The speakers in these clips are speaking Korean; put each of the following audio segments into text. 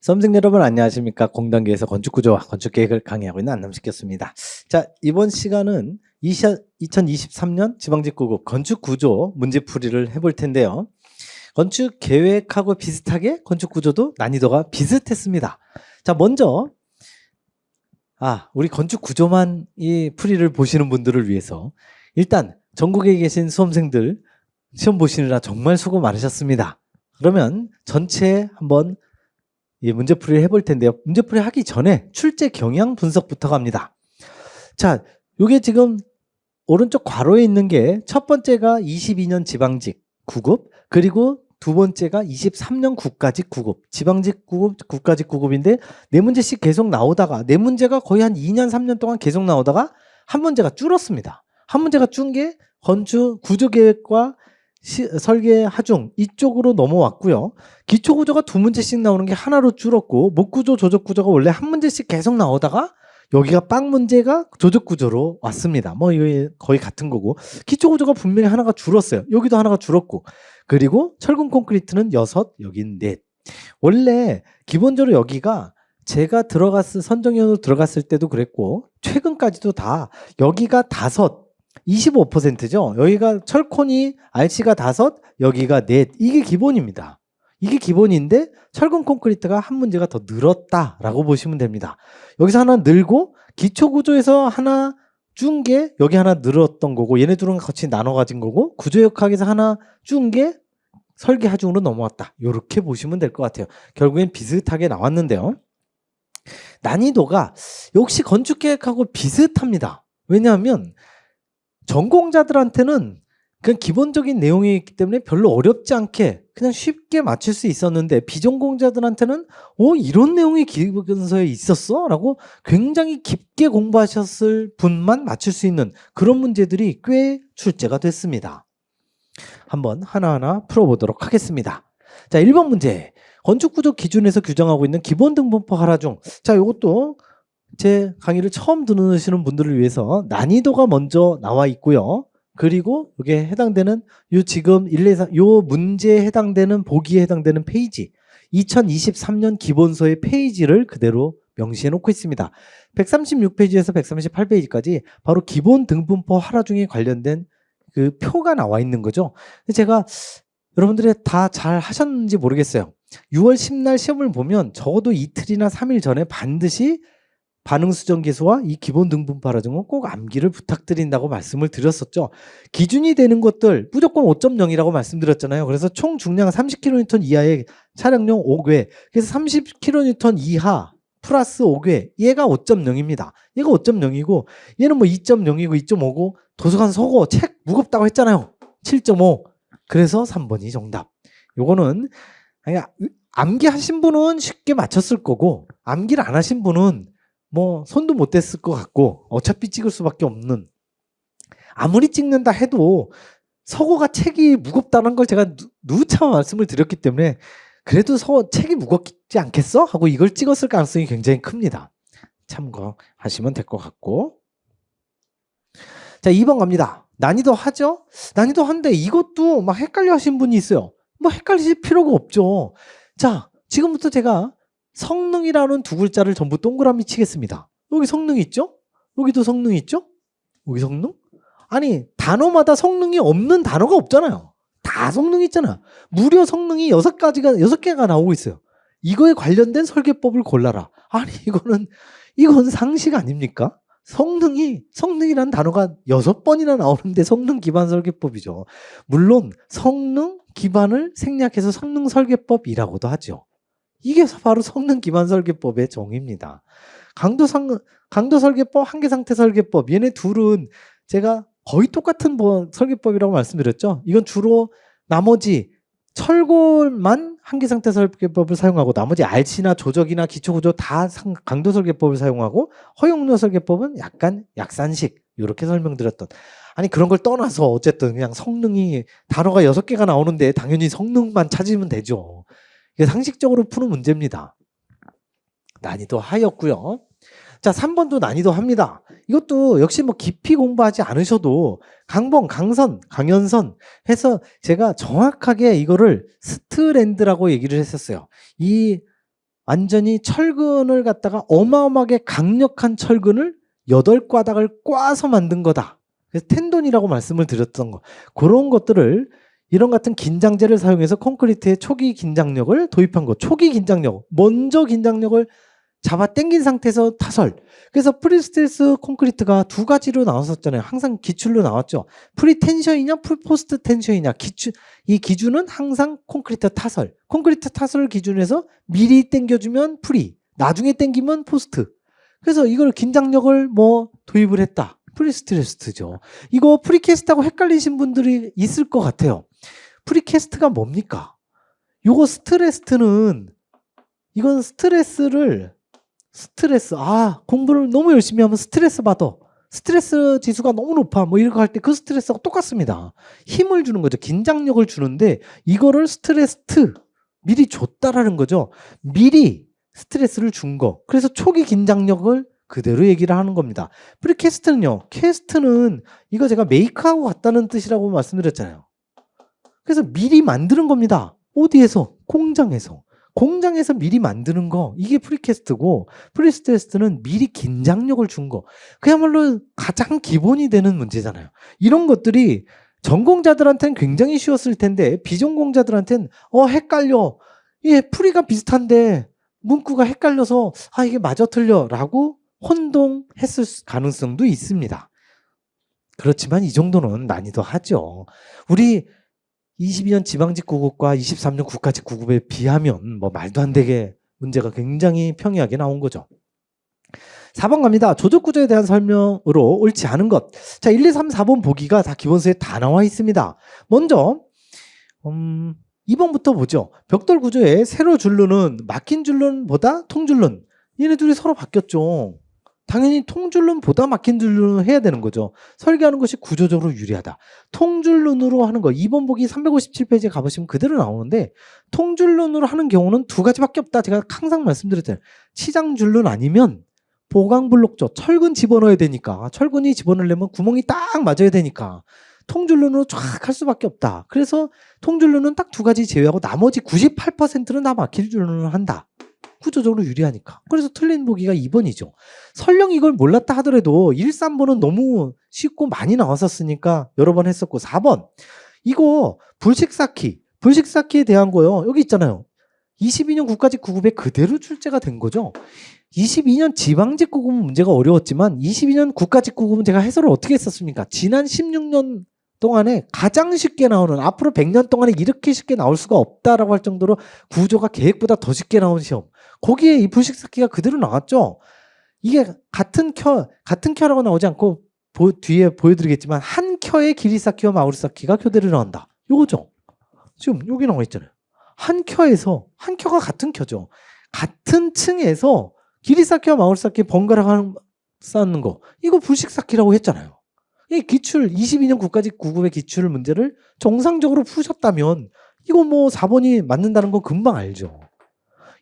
수험생 여러분 안녕하십니까. 공단계에서 건축구조와 건축계획을 강의하고 있는 안남식 교수입니다. 자, 이번 시간은 2023년 지방직구급 건축구조 문제풀이를 해볼 텐데요. 건축계획하고 비슷하게 건축구조도 난이도가 비슷했습니다. 자, 먼저 우리 건축구조만 이 풀이를 보시는 분들을 위해서 일단 전국에 계신 수험생들 시험 보시느라 정말 수고 많으셨습니다. 그러면 전체 한번 문제풀이를 해볼 텐데요. 문제풀이 하기 전에 출제 경향 분석부터 갑니다. 자, 요게 지금 오른쪽 괄호에 있는 게 첫 번째가 22년 지방직 9급, 그리고 두 번째가 23년 국가직 9급, 지방직 9급, 국가직 9급인데 네 문제씩 계속 나오다가 네 문제가 거의 한 2년, 3년 동안 계속 나오다가 한 문제가 줄었습니다. 한 문제가 준 게 건축 구조계획과 설계 하중 이쪽으로 넘어왔고요. 기초구조가 두 문제씩 나오는 게 하나로 줄었고, 목구조 조적구조가 원래 한 문제씩 계속 나오다가 여기가 빵 문제가 조적구조로 왔습니다. 뭐 이거 거의 같은 거고, 기초구조가 분명히 하나가 줄었어요. 여기도 하나가 줄었고, 그리고 철근 콘크리트는 6, 여긴 4. 원래 기본적으로 여기가 제가 선정연으로 들어갔을 때도 그랬고 최근까지도 다 여기가 5, 25%죠. 여기가 철콘이 RC가 5, 여기가 4. 이게 기본입니다. 이게 기본인데 철근 콘크리트가 한 문제가 더 늘었다라고 보시면 됩니다. 여기서 하나 늘고 기초구조에서 하나 준 게 여기 하나 늘었던 거고, 얘네 둘은 같이 나눠 가진 거고, 구조역학에서 하나 준 게 설계 하중으로 넘어왔다. 이렇게 보시면 될 것 같아요. 결국엔 비슷하게 나왔는데요. 난이도가 역시 건축계획하고 비슷합니다. 왜냐하면 전공자들한테는 그냥 기본적인 내용이 있기 때문에 별로 어렵지 않게 그냥 쉽게 맞출 수 있었는데, 비전공자들한테는 이런 내용이 기본서에 있었어? 라고 굉장히 깊게 공부하셨을 분만 맞출 수 있는 그런 문제들이 꽤 출제가 됐습니다. 한번 하나하나 풀어보도록 하겠습니다. 자, 1번 문제. 건축구조 기준에서 규정하고 있는 기본등본법 하라중. 자, 이것도 제 강의를 처음 들으시는 분들을 위해서 난이도가 먼저 나와 있고요. 그리고 여기에 해당되는 지금 1, 2, 3, 요 문제에 해당되는 보기에 해당되는 페이지, 2023년 기본서의 페이지를 그대로 명시해 놓고 있습니다. 136페이지에서 138페이지까지 바로 기본등본법 하라중에 관련된 그 표가 나와 있는 거죠. 제가 여러분들이 다 잘 하셨는지 모르겠어요. 6월 10날 시험을 보면 적어도 이틀이나 3일 전에 반드시 반응수정계수와 이 기본등본법 하라중은 꼭 암기를 부탁드린다고 말씀을 드렸었죠. 기준이 되는 것들 무조건 5.0이라고 말씀드렸잖아요. 그래서 총 중량 30kN 이하의 차량용 5궤, 그래서 30kN 이하 플러스 5궤, 얘가 5.0입니다. 얘가 5.0이고 얘는 뭐 2.0이고 2.5고 도서관 서고 책 무겁다고 했잖아요. 7.5. 그래서 3번이 정답. 요거는 암기하신 분은 쉽게 맞췄을 거고, 암기를 안 하신 분은 뭐 손도 못 댔을 것 같고, 어차피 찍을 수밖에 없는, 아무리 찍는다 해도 서고가 책이 무겁다는 걸 제가 누차 말씀을 드렸기 때문에 그래도 책이 무겁지 않겠어? 하고 이걸 찍었을 가능성이 굉장히 큽니다. 참고하시면 될 것 같고. 자, 2번 갑니다. 난이도 하죠? 난이도 한데 이것도 막 헷갈려 하신 분이 있어요. 뭐 헷갈리실 필요가 없죠. 자, 지금부터 제가 성능이라는 두 글자를 전부 동그라미 치겠습니다. 여기 성능 있죠? 여기도 성능 있죠? 여기 성능? 아니, 단어마다 성능이 없는 단어가 없잖아요. 다 성능 있잖아. 무려 성능이 6개가 나오고 있어요. 이거에 관련된 설계법을 골라라. 아니, 이건 상식 아닙니까? 성능이라는 단어가 6번이나 나오는데 성능 기반 설계법이죠. 물론 성능 기반을 생략해서 성능 설계법이라고도 하죠. 이게 바로 성능 기반 설계법의 정의입니다. 강도 설계법, 한계 상태 설계법, 얘네 둘은 제가 거의 똑같은 설계법이라고 말씀드렸죠. 이건 주로 나머지 철골만 한계 상태 설계법을 사용하고, 나머지 RC나 조적이나 기초구조 다 강도 설계법을 사용하고, 허용로 설계법은 약간 약산식, 이렇게 설명드렸던. 아니, 그런 걸 떠나서 어쨌든 그냥 성능이 단어가 6개가 나오는데 당연히 성능만 찾으면 되죠. 이게 상식적으로 푸는 문제입니다. 난이도 하였고요. 자, 3번도 난이도 합니다. 이것도 역시 뭐 깊이 공부하지 않으셔도 강봉, 강선, 강연선 해서 제가 정확하게 이거를 스트랜드라고 얘기를 했었어요. 이 완전히 철근을 갖다가 어마어마하게 강력한 철근을 8가닥을 꽈서 만든 거다. 그래서 텐돈이라고 말씀을 드렸던 거. 그런 것들을 이런 같은 긴장제를 사용해서 콘크리트에 초기 긴장력을 도입한 거. 초기 긴장력. 먼저 긴장력을 잡아 당긴 상태에서 타설. 그래서 프리스트레스 콘크리트가 두 가지로 나왔었잖아요. 항상 기출로 나왔죠. 프리텐션이냐 프리포스트 텐션이냐. 이 기준은 항상 콘크리트 타설. 콘크리트 타설을 기준해서 미리 당겨주면 프리, 나중에 당기면 포스트. 그래서 이걸 긴장력을 뭐 도입을 했다. 프리스트레스죠. 이거 프리캐스트하고 헷갈리신 분들이 있을 것 같아요. 프리캐스트가 뭡니까? 요거 스트레스는 이건 공부를 너무 열심히 하면 스트레스 받아. 스트레스 지수가 너무 높아. 뭐 이런 거 할 때 그 스트레스하고 똑같습니다. 힘을 주는 거죠. 긴장력을 주는데 이거를 미리 줬다라는 거죠. 미리 스트레스를 준 거. 그래서 초기 긴장력을 그대로 얘기를 하는 겁니다. 프리캐스트는요. 캐스트는 이거 제가 메이크하고 같다는 뜻이라고 말씀드렸잖아요. 그래서 미리 만드는 겁니다. 어디에서? 공장에서. 공장에서 미리 만드는 거, 이게 프리캐스트고, 프리스트레스는 미리 긴장력을 준 거. 그야말로 가장 기본이 되는 문제잖아요. 이런 것들이 전공자들한테는 굉장히 쉬웠을 텐데 비전공자들한테는 헷갈려. 예, 풀이가 비슷한데 문구가 헷갈려서 이게 맞아 틀려 라고 혼동했을 가능성도 있습니다. 그렇지만 이 정도는 난이도 하죠. 우리 22년 지방직구급과 23년 국가직구급에 비하면 뭐 말도 안 되게 문제가 굉장히 평이하게 나온 거죠. 4번 갑니다. 조적구조에 대한 설명으로 옳지 않은 것. 자, 1, 2, 3, 4번 보기가 다 기본서에 다 나와 있습니다. 먼저 2번부터 보죠. 벽돌 구조의 세로 줄눈은 막힌 줄눈보다 통줄눈. 얘네 둘이 서로 바뀌었죠. 당연히 통줄눈보다 막힌 줄눈을 해야 되는 거죠. 설계하는 것이 구조적으로 유리하다. 통줄눈으로 하는 거 2번 보기 357페이지에 가보시면 그대로 나오는데 통줄눈으로 하는 경우는 두 가지밖에 없다. 제가 항상 말씀드렸잖아요. 치장줄눈 아니면 보강블록죠. 철근 집어넣어야 되니까. 철근이 집어넣으려면 구멍이 딱 맞아야 되니까. 통줄눈으로 쫙 할 수밖에 없다. 그래서 통줄눈은 딱 두 가지 제외하고 나머지 98%는 다 막힐 줄눈을 한다. 구조적으로 유리하니까. 그래서 틀린 보기가 2번이죠. 설령 이걸 몰랐다 하더라도 1, 3번은 너무 쉽고 많이 나왔었으니까 여러 번 했었고 4번. 이거 불식쌓기에 대한 거요. 여기 있잖아요. 22년 국가직구급에 그대로 출제가 된 거죠. 22년 지방직구급은 문제가 어려웠지만 22년 국가직구급은 제가 해설을 어떻게 했었습니까? 지난 16년 동안에 가장 쉽게 나오는, 앞으로 100년 동안에 이렇게 쉽게 나올 수가 없다라고 할 정도로 구조가 계획보다 더 쉽게 나온 시험. 거기에 이 불식쌓기가 그대로 나왔죠. 이게 같은 켜라고 나오지 않고 뒤에 보여드리겠지만 한 켜의 길이 쌓기와 마구리 쌓기가 교대로 나온다. 요거죠. 지금 여기 나와 있잖아요. 한 켜가 같은 켜죠. 같은 층에서 길이 쌓기와 마구리 쌓기 번갈아 쌓는 거. 이거 불식쌓기라고 했잖아요. 이 기출 22년 국가직구급의 기출 문제를 정상적으로 푸셨다면 이거 뭐 4번이 맞는다는 건 금방 알죠.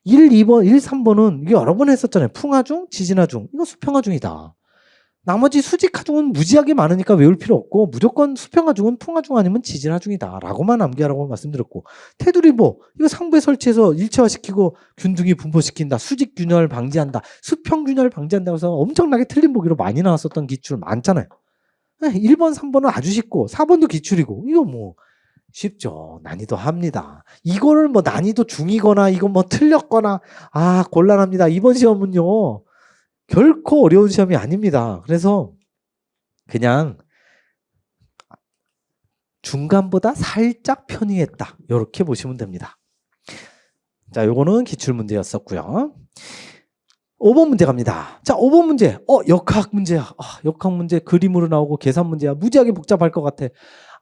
1, 3번은 이게 여러 번 했었잖아요. 풍하중, 지진하중. 이거 수평하중이다. 나머지 수직하중은 무지하게 많으니까 외울 필요 없고 무조건 수평하중은 풍하중 아니면 지진하중이다 라고만 암기하라고 말씀드렸고, 테두리보 이거 상부에 설치해서 일체화시키고 균등히 분포시킨다. 수직균열 방지한다. 수평균열 방지한다고 해서 엄청나게 틀린 보기로 많이 나왔었던 기출 많잖아요. 1번, 3번은 아주 쉽고 4번도 기출이고 이거 뭐 쉽죠. 난이도 합니다. 이거를 뭐 난이도 중이거나 이거 뭐 틀렸거나 곤란합니다. 이번 시험은요 결코 어려운 시험이 아닙니다. 그래서 그냥 중간보다 살짝 편의했다. 이렇게 보시면 됩니다. 자, 요거는 기출 문제였었고요. 5번 문제 갑니다. 자, 5번 문제. 역학 문제야. 역학 문제 그림으로 나오고 계산 문제야. 무지하게 복잡할 것 같아.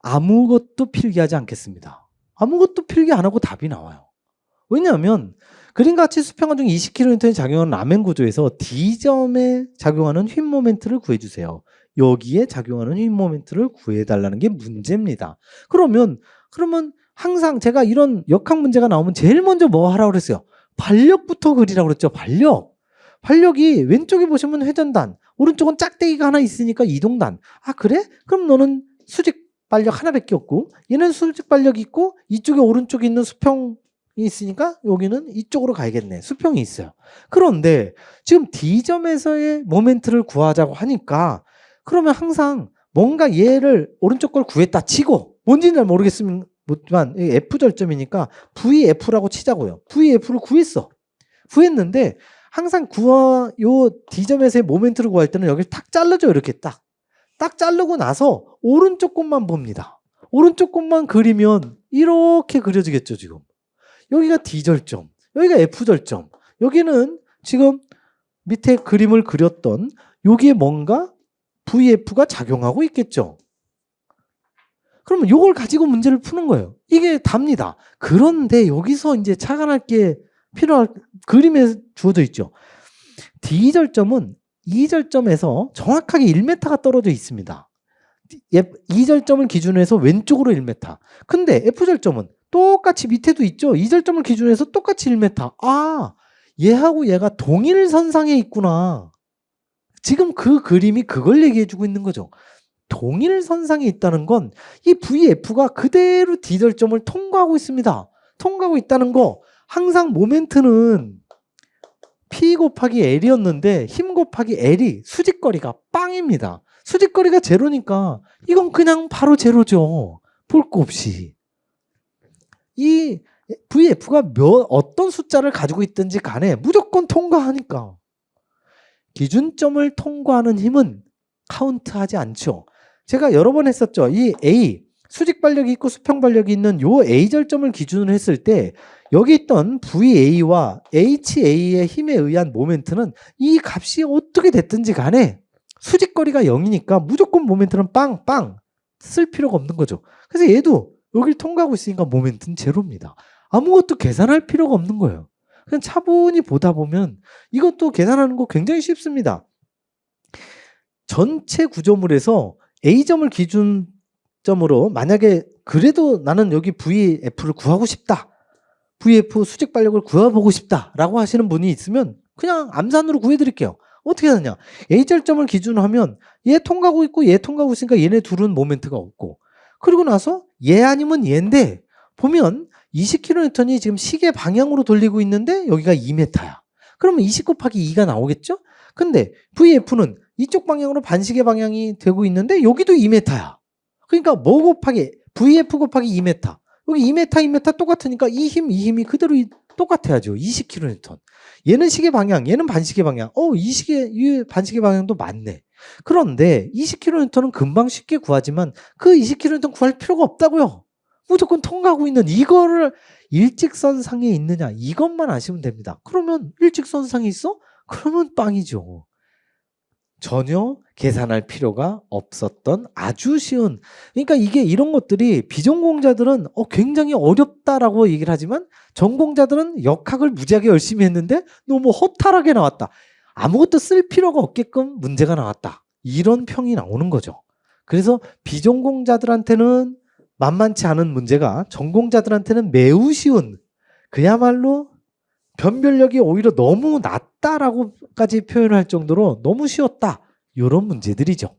아무것도 필기하지 않겠습니다. 아무것도 필기 안 하고 답이 나와요. 왜냐하면 그림같이 수평하중 20km에 작용하는 라멘 구조에서 D점에 작용하는 휨 모멘트를 구해주세요. 여기에 작용하는 휨 모멘트를 구해달라는 게 문제입니다. 그러면 항상 제가 이런 역학 문제가 나오면 제일 먼저 뭐 하라고 그랬어요? 반력부터 그리라고 그랬죠. 반력이 왼쪽에 보시면 회전단, 오른쪽은 짝대기가 하나 있으니까 이동단. 그래? 그럼 너는 수직 반력 하나밖에 없고 얘는 수직 반력이 있고 이쪽에 오른쪽에 있는 수평 있으니까 여기는 이쪽으로 가야겠네. 수평이 있어요. 그런데 지금 D점에서의 모멘트를 구하자고 하니까 그러면 항상 뭔가 얘를 오른쪽 걸 구했다 치고 뭔지는 잘 모르겠지만 F절점이니까 VF라고 치자고요. VF를 구했어. 구했는데 항상 요 D점에서의 모멘트를 구할 때는 여기를 탁 자르죠. 이렇게 딱 자르고 나서 오른쪽 곳만 봅니다. 오른쪽 곳만 그리면 이렇게 그려지겠죠. 지금 여기가 D절점, 여기가 F절점, 여기는 지금 밑에 그림을 그렸던 여기에 뭔가 VF가 작용하고 있겠죠. 그러면 이걸 가지고 문제를 푸는 거예요. 이게 답니다. 그런데 여기서 이제 착안할 게 필요할 그림에 주어져 있죠. D절점은 E절점에서 정확하게 1m가 떨어져 있습니다. E절점을 기준으로 해서 왼쪽으로 1m. 근데 F절점은 똑같이 밑에도 있죠. E절점을 기준으로 해서 똑같이 1m. 아, 얘하고 얘가 동일선상에 있구나. 지금 그 그림이 그걸 얘기해주고 있는 거죠. 동일선상에 있다는 건 이 VF가 그대로 D절점을 통과하고 있습니다. 통과하고 있다는 거, 항상 모멘트는 P 곱하기 L이었는데 힘 곱하기 L이 수직거리가 빵입니다. 수직거리가 제로니까 이건 그냥 바로 제로죠. 볼 거 없이. 이 VF가 어떤 숫자를 가지고 있든지 간에 무조건 통과하니까. 기준점을 통과하는 힘은 카운트하지 않죠. 제가 여러 번 했었죠. 이 A, 수직 발력이 있고 수평 발력이 있는 요 A절점을 기준으로 했을 때 여기 있던 VA와 HA의 힘에 의한 모멘트는 이 값이 어떻게 됐든지 간에 수직거리가 0이니까 무조건 모멘트는 빵빵 쓸 필요가 없는 거죠. 그래서 얘도 여기를 통과하고 있으니까 모멘트는 제로입니다. 아무것도 계산할 필요가 없는 거예요. 그냥 차분히 보다 보면 이것도 계산하는 거 굉장히 쉽습니다. 전체 구조물에서 A점을 기준점으로 만약에 그래도 나는 여기 VF를 구하고 싶다. VF 수직 발력을 구해보고 싶다라고 하시는 분이 있으면 그냥 암산으로 구해드릴게요. 어떻게 하느냐. A절점을 기준으로 하면 얘 통과하고 있고 얘 통과하고 있으니까 얘네 둘은 모멘트가 없고, 그리고 나서 얘 아니면 얘인데 보면 20kN이 지금 시계 방향으로 돌리고 있는데 여기가 2m야. 그러면 20 곱하기 2가 나오겠죠? 근데 VF는 이쪽 방향으로 반시계 방향이 되고 있는데 여기도 2m야. 그러니까 뭐 곱하기 VF 곱하기 2m. 여기 2m, 2m 똑같으니까 이 힘이 그대로 똑같아야죠. 20kN. 얘는 시계 방향, 얘는 반시계 방향. 이 반시계 방향도 맞네. 그런데 20kN은 금방 쉽게 구하지만 그 20kN 구할 필요가 없다고요. 무조건 통과하고 있는 이거를 일직선상에 있느냐, 이것만 아시면 됩니다. 그러면 일직선상에 있어? 그러면 빵이죠. 전혀 계산할 필요가 없었던 아주 쉬운, 그러니까 이게 이런 것들이 비전공자들은 굉장히 어렵다라고 얘기를 하지만 전공자들은 역학을 무지하게 열심히 했는데 너무 허탈하게 나왔다. 아무것도 쓸 필요가 없게끔 문제가 나왔다. 이런 평이 나오는 거죠. 그래서 비전공자들한테는 만만치 않은 문제가 전공자들한테는 매우 쉬운, 그야말로 변별력이 오히려 너무 낮다라고까지 표현할 정도로 너무 쉬웠다. 이런 문제들이죠.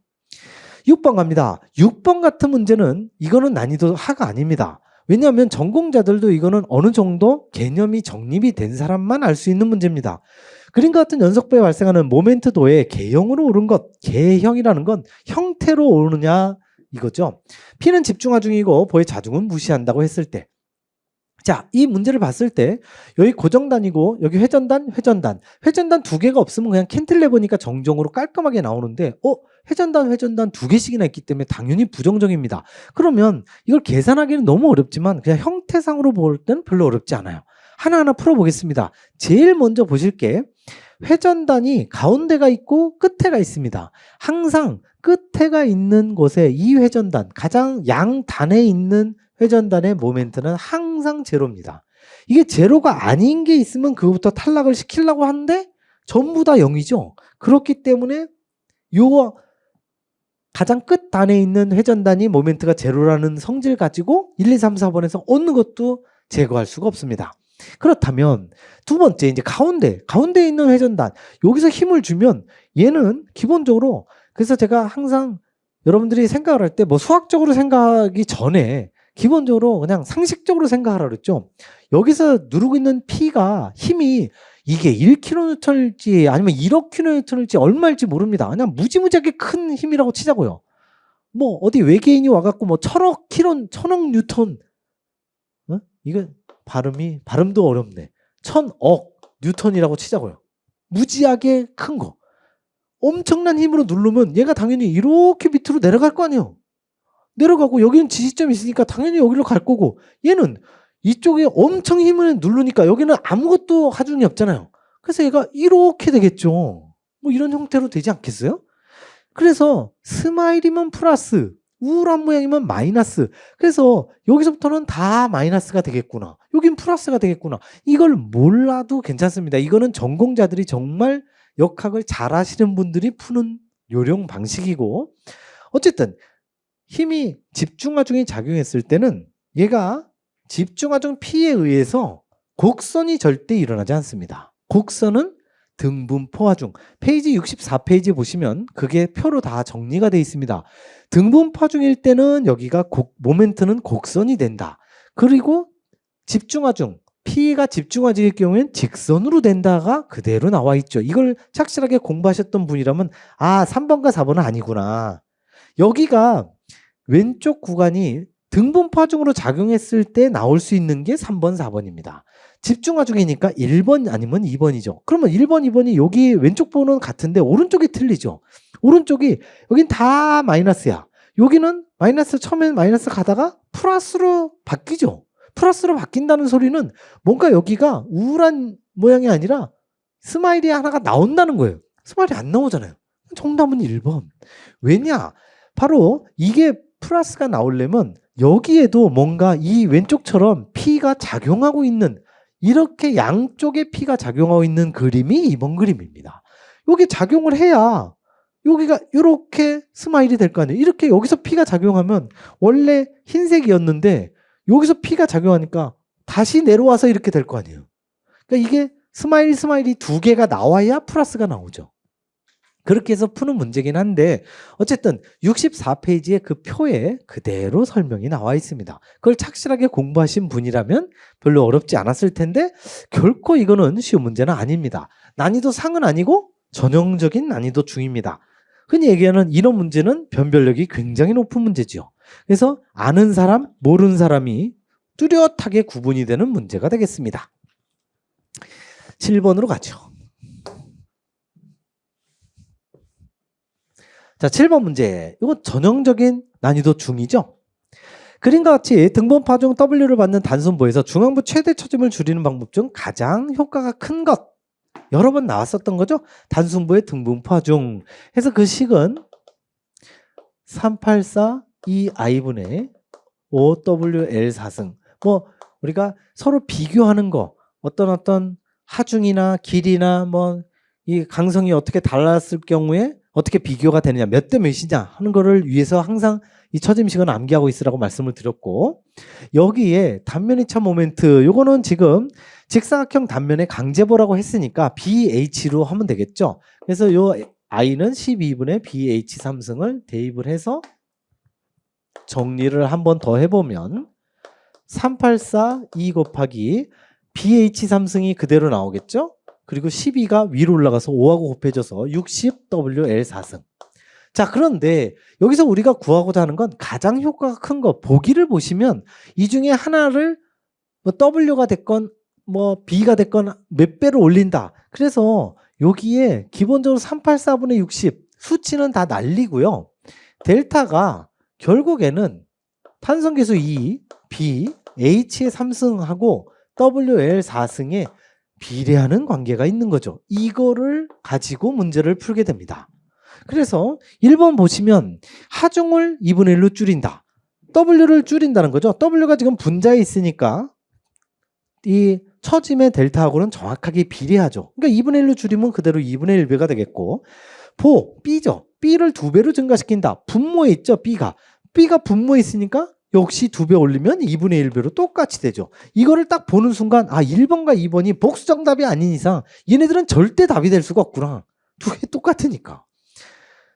6번 갑니다. 6번 같은 문제는 이거는 난이도 하가 아닙니다. 왜냐하면 전공자들도 이거는 어느 정도 개념이 정립이 된 사람만 알 수 있는 문제입니다. 그림과 같은 연속부에 발생하는 모멘트도의 개형으로 오른 것, 개형이라는 건 형태로 오르느냐 이거죠. P는 집중하중이고 보의 자중은 무시한다고 했을 때, 자, 이 문제를 봤을 때 여기 고정단이고 여기 회전단 두 개가 없으면 그냥 캔틸레버니까 정정으로 깔끔하게 나오는데 회전단 두 개씩이나 있기 때문에 당연히 부정정입니다. 그러면 이걸 계산하기는 너무 어렵지만 그냥 형태상으로 볼 때는 별로 어렵지 않아요. 하나하나 풀어보겠습니다. 제일 먼저 보실 게 회전단이 가운데가 있고 끝에가 있습니다. 항상 끝에가 있는 곳에 이 회전단, 가장 양단에 있는 회전단의 모멘트는 항상 제로입니다. 이게 제로가 아닌 게 있으면 그거부터 탈락을 시키려고 하는데 전부 다 0이죠. 그렇기 때문에 요 가장 끝단에 있는 회전단이 모멘트가 제로라는 성질 가지고 1, 2, 3, 4번에서 어느 것도 제거할 수가 없습니다. 그렇다면 두 번째 이제 가운데에 있는 회전단, 여기서 힘을 주면 얘는 기본적으로, 그래서 제가 항상 여러분들이 생각을 할 때 뭐 수학적으로 생각하기 전에 기본적으로 그냥 상식적으로 생각하라 그랬죠. 여기서 누르고 있는 P가 힘이 이게 1kN일지 아니면 1억 kN일지 얼마일지 모릅니다. 그냥 무지무지하게 큰 힘이라고 치자고요. 뭐 어디 외계인이 와갖고 뭐 1000억 킬로, 1000억 뉴턴. 이거 발음도 어렵네. 1000억 뉴턴이라고 치자고요. 무지하게 큰 거. 엄청난 힘으로 누르면 얘가 당연히 이렇게 밑으로 내려갈 거 아니에요. 내려가고 여기는 지지점이 있으니까 당연히 여기로 갈 거고, 얘는 이쪽에 엄청 힘을 누르니까 여기는 아무것도 하중이 없잖아요. 그래서 얘가 이렇게 되겠죠. 뭐 이런 형태로 되지 않겠어요? 그래서 스마일이면 플러스, 우울한 모양이면 마이너스. 그래서 여기서부터는 다 마이너스가 되겠구나. 여긴 플러스가 되겠구나. 이걸 몰라도 괜찮습니다. 이거는 전공자들이 정말 역학을 잘 하시는 분들이 푸는 요령 방식이고, 어쨌든 힘이 집중하중이 작용했을 때는 얘가 집중하중 P에 의해서 곡선이 절대 일어나지 않습니다. 곡선은 등분포하중. 페이지 64페이지 보시면 그게 표로 다 정리가 되어 있습니다. 등분포하중일 때는 여기가 모멘트는 곡선이 된다. 그리고 집중하중, P가 집중하중일 경우에는 직선으로 된다가 그대로 나와 있죠. 이걸 착실하게 공부하셨던 분이라면 3번과 4번은 아니구나. 여기가 왼쪽 구간이 등분포하중으로 작용했을 때 나올 수 있는 게 3번, 4번입니다. 집중하중이니까 1번 아니면 2번이죠. 그러면 1번, 2번이 여기 왼쪽 번호는 같은데 오른쪽이 틀리죠. 오른쪽이 여긴 다 마이너스야. 여기는 마이너스, 처음엔 마이너스 가다가 플러스로 바뀌죠. 플러스로 바뀐다는 소리는 뭔가 여기가 우울한 모양이 아니라 스마일이 하나가 나온다는 거예요. 스마일이 안 나오잖아요. 정답은 1번. 왜냐? 바로 이게 플러스가 나오려면 여기에도 뭔가 이 왼쪽처럼 P가 작용하고 있는, 이렇게 양쪽에 P가 작용하고 있는 그림이 이번 그림입니다. 여기 작용을 해야 여기가 이렇게 스마일이 될 거 아니에요. 이렇게 여기서 P가 작용하면 원래 흰색이었는데 여기서 P가 작용하니까 다시 내려와서 이렇게 될 거 아니에요. 그러니까 이게 스마일이 두 개가 나와야 플러스가 나오죠. 그렇게 해서 푸는 문제긴 한데 어쨌든 64페이지에 그 표에 그대로 설명이 나와 있습니다. 그걸 착실하게 공부하신 분이라면 별로 어렵지 않았을 텐데 결코 이거는 쉬운 문제는 아닙니다. 난이도 상은 아니고 전형적인 난이도 중입니다. 흔히 얘기하는 이런 문제는 변별력이 굉장히 높은 문제죠. 그래서 아는 사람, 모르는 사람이 뚜렷하게 구분이 되는 문제가 되겠습니다. 7번으로 가죠. 자, 7번 문제. 이건 전형적인 난이도 중이죠. 그림과 같이 등분파중 W를 받는 단순보에서 중앙부 최대 처짐을 줄이는 방법 중 가장 효과가 큰 것. 여러 번 나왔었던 거죠. 단순보의 등분파중. 해서 그 식은 384 2i분의 5WL4승. 뭐 우리가 서로 비교하는 거, 어떤 하중이나 길이나 뭐 이 강성이 어떻게 달랐을 경우에 어떻게 비교가 되느냐, 몇 대 몇이냐 하는 거를 위해서 항상 이 처짐식은 암기하고 있으라고 말씀을 드렸고, 여기에 단면이차 모멘트, 요거는 지금 직사각형 단면에 강제보라고 했으니까 BH로 하면 되겠죠. 그래서 요 I는 12분의 BH3승을 대입을 해서 정리를 한번 더 해보면 384 2 곱하기 BH3승이 그대로 나오겠죠. 그리고 12가 위로 올라가서 5하고 곱해져서 60WL4승. 자, 그런데 여기서 우리가 구하고자 하는 건 가장 효과가 큰 거, 보기를 보시면 이 중에 하나를 뭐 W가 됐건 뭐 B가 됐건 몇 배로 올린다. 그래서 여기에 기본적으로 384분의 60 수치는 다 날리고요. 델타가 결국에는 탄성계수 2, B, H의 3승하고 WL 4승에 비례하는 관계가 있는 거죠. 이거를 가지고 문제를 풀게 됩니다. 그래서 1번 보시면 하중을 2분의 1로 줄인다. W를 줄인다는 거죠. W가 지금 분자에 있으니까 이 처짐의 델타하고는 정확하게 비례하죠. 그러니까 2분의 1로 줄이면 그대로 2분의 1배가 되겠고, B죠. B를 2배로 증가시킨다. 분모에 있죠. B가 분모에 있으니까 역시 2배 올리면 2분의 1배로 똑같이 되죠. 이거를 딱 보는 순간 1번과 2번이 복수정답이 아닌 이상 얘네들은 절대 답이 될 수가 없구나. 두 개 똑같으니까.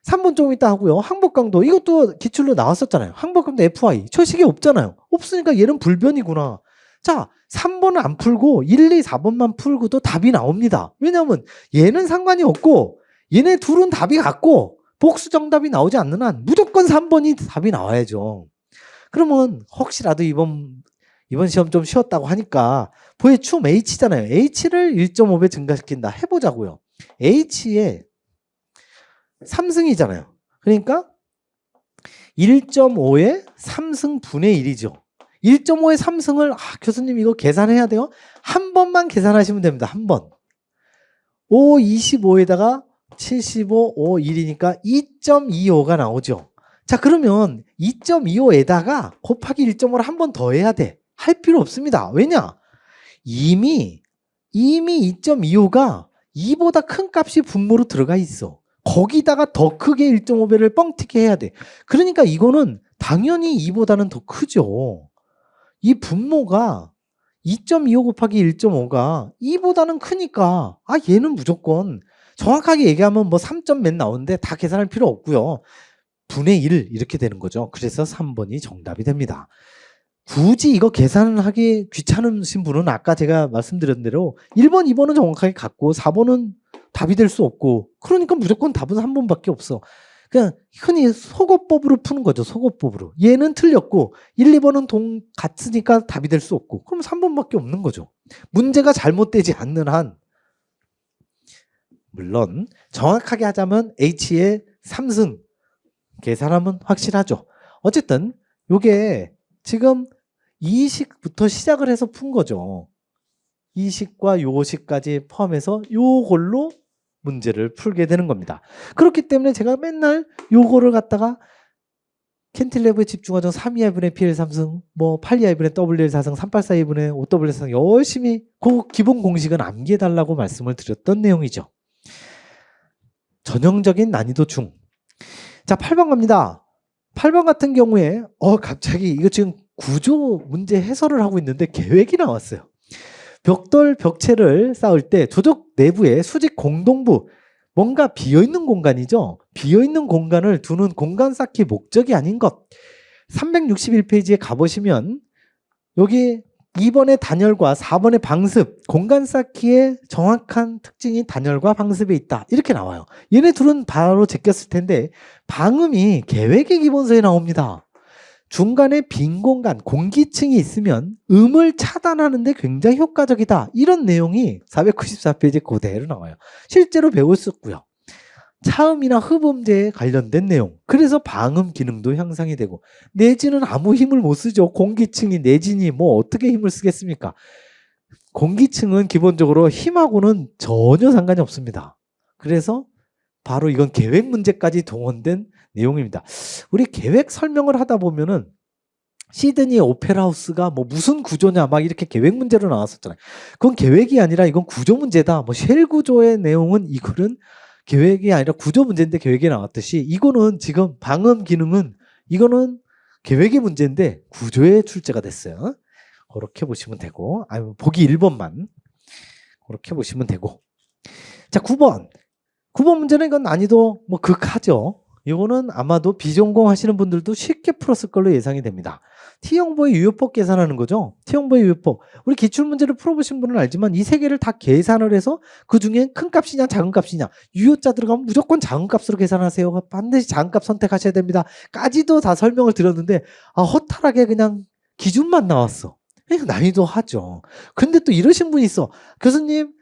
3번 좀 이따 하고요. 항복강도 이것도 기출로 나왔었잖아요. 항복강도 FI 초식이 없잖아요. 없으니까 얘는 불변이구나. 자, 3번은 안 풀고 1, 2, 4번만 풀고도 답이 나옵니다. 왜냐하면 얘는 상관이 없고 얘네 둘은 답이 같고 복수 정답이 나오지 않는 한 무조건 3번이 답이 나와야죠. 그러면 혹시라도 이번 시험 좀 쉬웠다고 하니까 보여춤 H잖아요. H를 1.5배 증가시킨다. 해보자고요. H에 3승이잖아요. 그러니까 1.5에 3승 분의 1이죠. 1.5에 3승을 교수님 이거 계산해야 돼요? 한 번만 계산하시면 됩니다. 한 번. 5, 25에다가 75, 5, 1이니까 2.25가 나오죠. 자, 그러면 2.25에다가 곱하기 1.5를 한 번 더 해야 돼. 할 필요 없습니다. 왜냐? 이미 2.25가 2보다 큰 값이 분모로 들어가 있어. 거기다가 더 크게 1.5배를 뻥튀기 해야 돼. 그러니까 이거는 당연히 2보다는 더 크죠. 이 분모가 2.25 곱하기 1.5가 2보다는 크니까 얘는 무조건 정확하게 얘기하면 뭐 3점 몇 나오는데 다 계산할 필요 없고요. 분의 1 이렇게 되는 거죠. 그래서 3번이 정답이 됩니다. 굳이 이거 계산하기 귀찮으신 분은 아까 제가 말씀드린 대로 1번, 2번은 정확하게 같고 4번은 답이 될 수 없고 그러니까 무조건 답은 한 번밖에 없어. 그냥 흔히 속어법으로 푸는 거죠. 속어법으로. 얘는 틀렸고 1, 2번은 같으니까 답이 될 수 없고 그럼 3번밖에 없는 거죠. 문제가 잘못되지 않는 한 물론 정확하게 하자면 H의 3승 계산하면 확실하죠. 어쨌든 요게 지금 이식부터 시작을 해서 푼 거죠. 이식과 요식까지 포함해서 요걸로 문제를 풀게 되는 겁니다. 그렇기 때문에 제가 맨날 요거를 갖다가 캔틸레브에 집중하죠. 322분의 PL 3승, 뭐 822분의 WL 4승, 3842분의 OWL 4승 열심히 그 기본 공식은 암기해달라고 말씀을 드렸던 내용이죠. 전형적인 난이도 중. 자, 8번 갑니다. 8번 같은 경우에 갑자기 이거 지금 구조 문제 해설을 하고 있는데 계획이 나왔어요. 벽돌 벽체를 쌓을 때 조적 내부에 수직 공동부 뭔가 비어있는 공간이죠. 비어있는 공간을 두는 공간 쌓기 목적이 아닌 것. 361페이지에 가보시면 여기 2번의 단열과 4번의 방습, 공간 쌓기의 정확한 특징이 단열과 방습에 있다. 이렇게 나와요. 얘네 둘은 바로 제꼈을 텐데 방음이 계획의 기본서에 나옵니다. 중간에 빈 공간, 공기층이 있으면 음을 차단하는 데 굉장히 효과적이다. 이런 내용이 494페이지에 그대로 나와요. 실제로 배웠었고요. 차음이나 흡음제에 관련된 내용. 그래서 방음 기능도 향상이 되고 내지는 아무 힘을 못 쓰죠. 공기층이 내지니 뭐 어떻게 힘을 쓰겠습니까? 공기층은 기본적으로 힘하고는 전혀 상관이 없습니다. 그래서 바로 이건 계획 문제까지 동원된 내용입니다. 우리 계획 설명을 하다 보면은 시드니 오페라 하우스가 뭐 무슨 구조냐 막 이렇게 계획 문제로 나왔었잖아요. 그건 계획이 아니라 이건 구조 문제다. 뭐 쉘 구조의 내용은 이거는 계획이 아니라 구조 문제인데 계획이 나왔듯이 이거는 지금 방음 기능은 이거는 계획의 문제인데 구조의 출제가 됐어요. 그렇게 보시면 되고 보기 1번만 그렇게 보시면 되고 자 9번 문제는 이건 난이도 뭐 극하죠. 이거는 아마도 비전공 하시는 분들도 쉽게 풀었을 걸로 예상이 됩니다. T형보의 유효폭 계산하는 거죠. T형보의 유효폭. 우리 기출문제를 풀어보신 분은 알지만 이 세 개를 다 계산을 해서 그중에 큰 값이냐 작은 값이냐 유효자 들어가면 무조건 작은 값으로 계산하세요. 반드시 작은 값 선택하셔야 됩니다. 까지도 다 설명을 드렸는데 허탈하게 그냥 기준만 나왔어. 그러니까 난이도 하죠. 근데 또 이러신 분이 있어. 교수님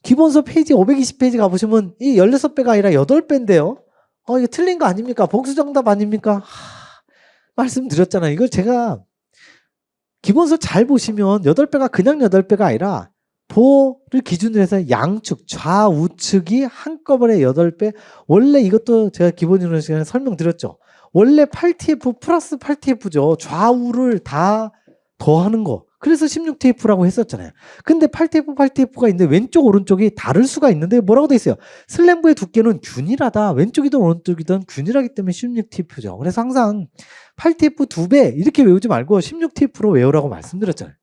기본서 페이지 520페이지 가보시면 이 16배가 아니라 8배인데요. 이거 틀린 거 아닙니까? 복수 정답 아닙니까? 말씀드렸잖아요. 이걸 제가 기본서 잘 보시면 8배가 그냥 8배가 아니라 보를 기준으로 해서 양측, 좌우측이 한꺼번에 8배. 원래 이것도 제가 기본으로 시간에 설명드렸죠. 원래 8TF 플러스 8TF죠. 좌우를 다 더하는 거. 그래서 16TF라고 했었잖아요. 근데 8TF, 8TF가 있는데 왼쪽, 오른쪽이 다를 수가 있는데 뭐라고 돼 있어요? 슬램브의 두께는 균일하다. 왼쪽이든 오른쪽이든 균일하기 때문에 16TF죠. 그래서 항상 8TF 2배 이렇게 외우지 말고 16TF로 외우라고 말씀드렸잖아요.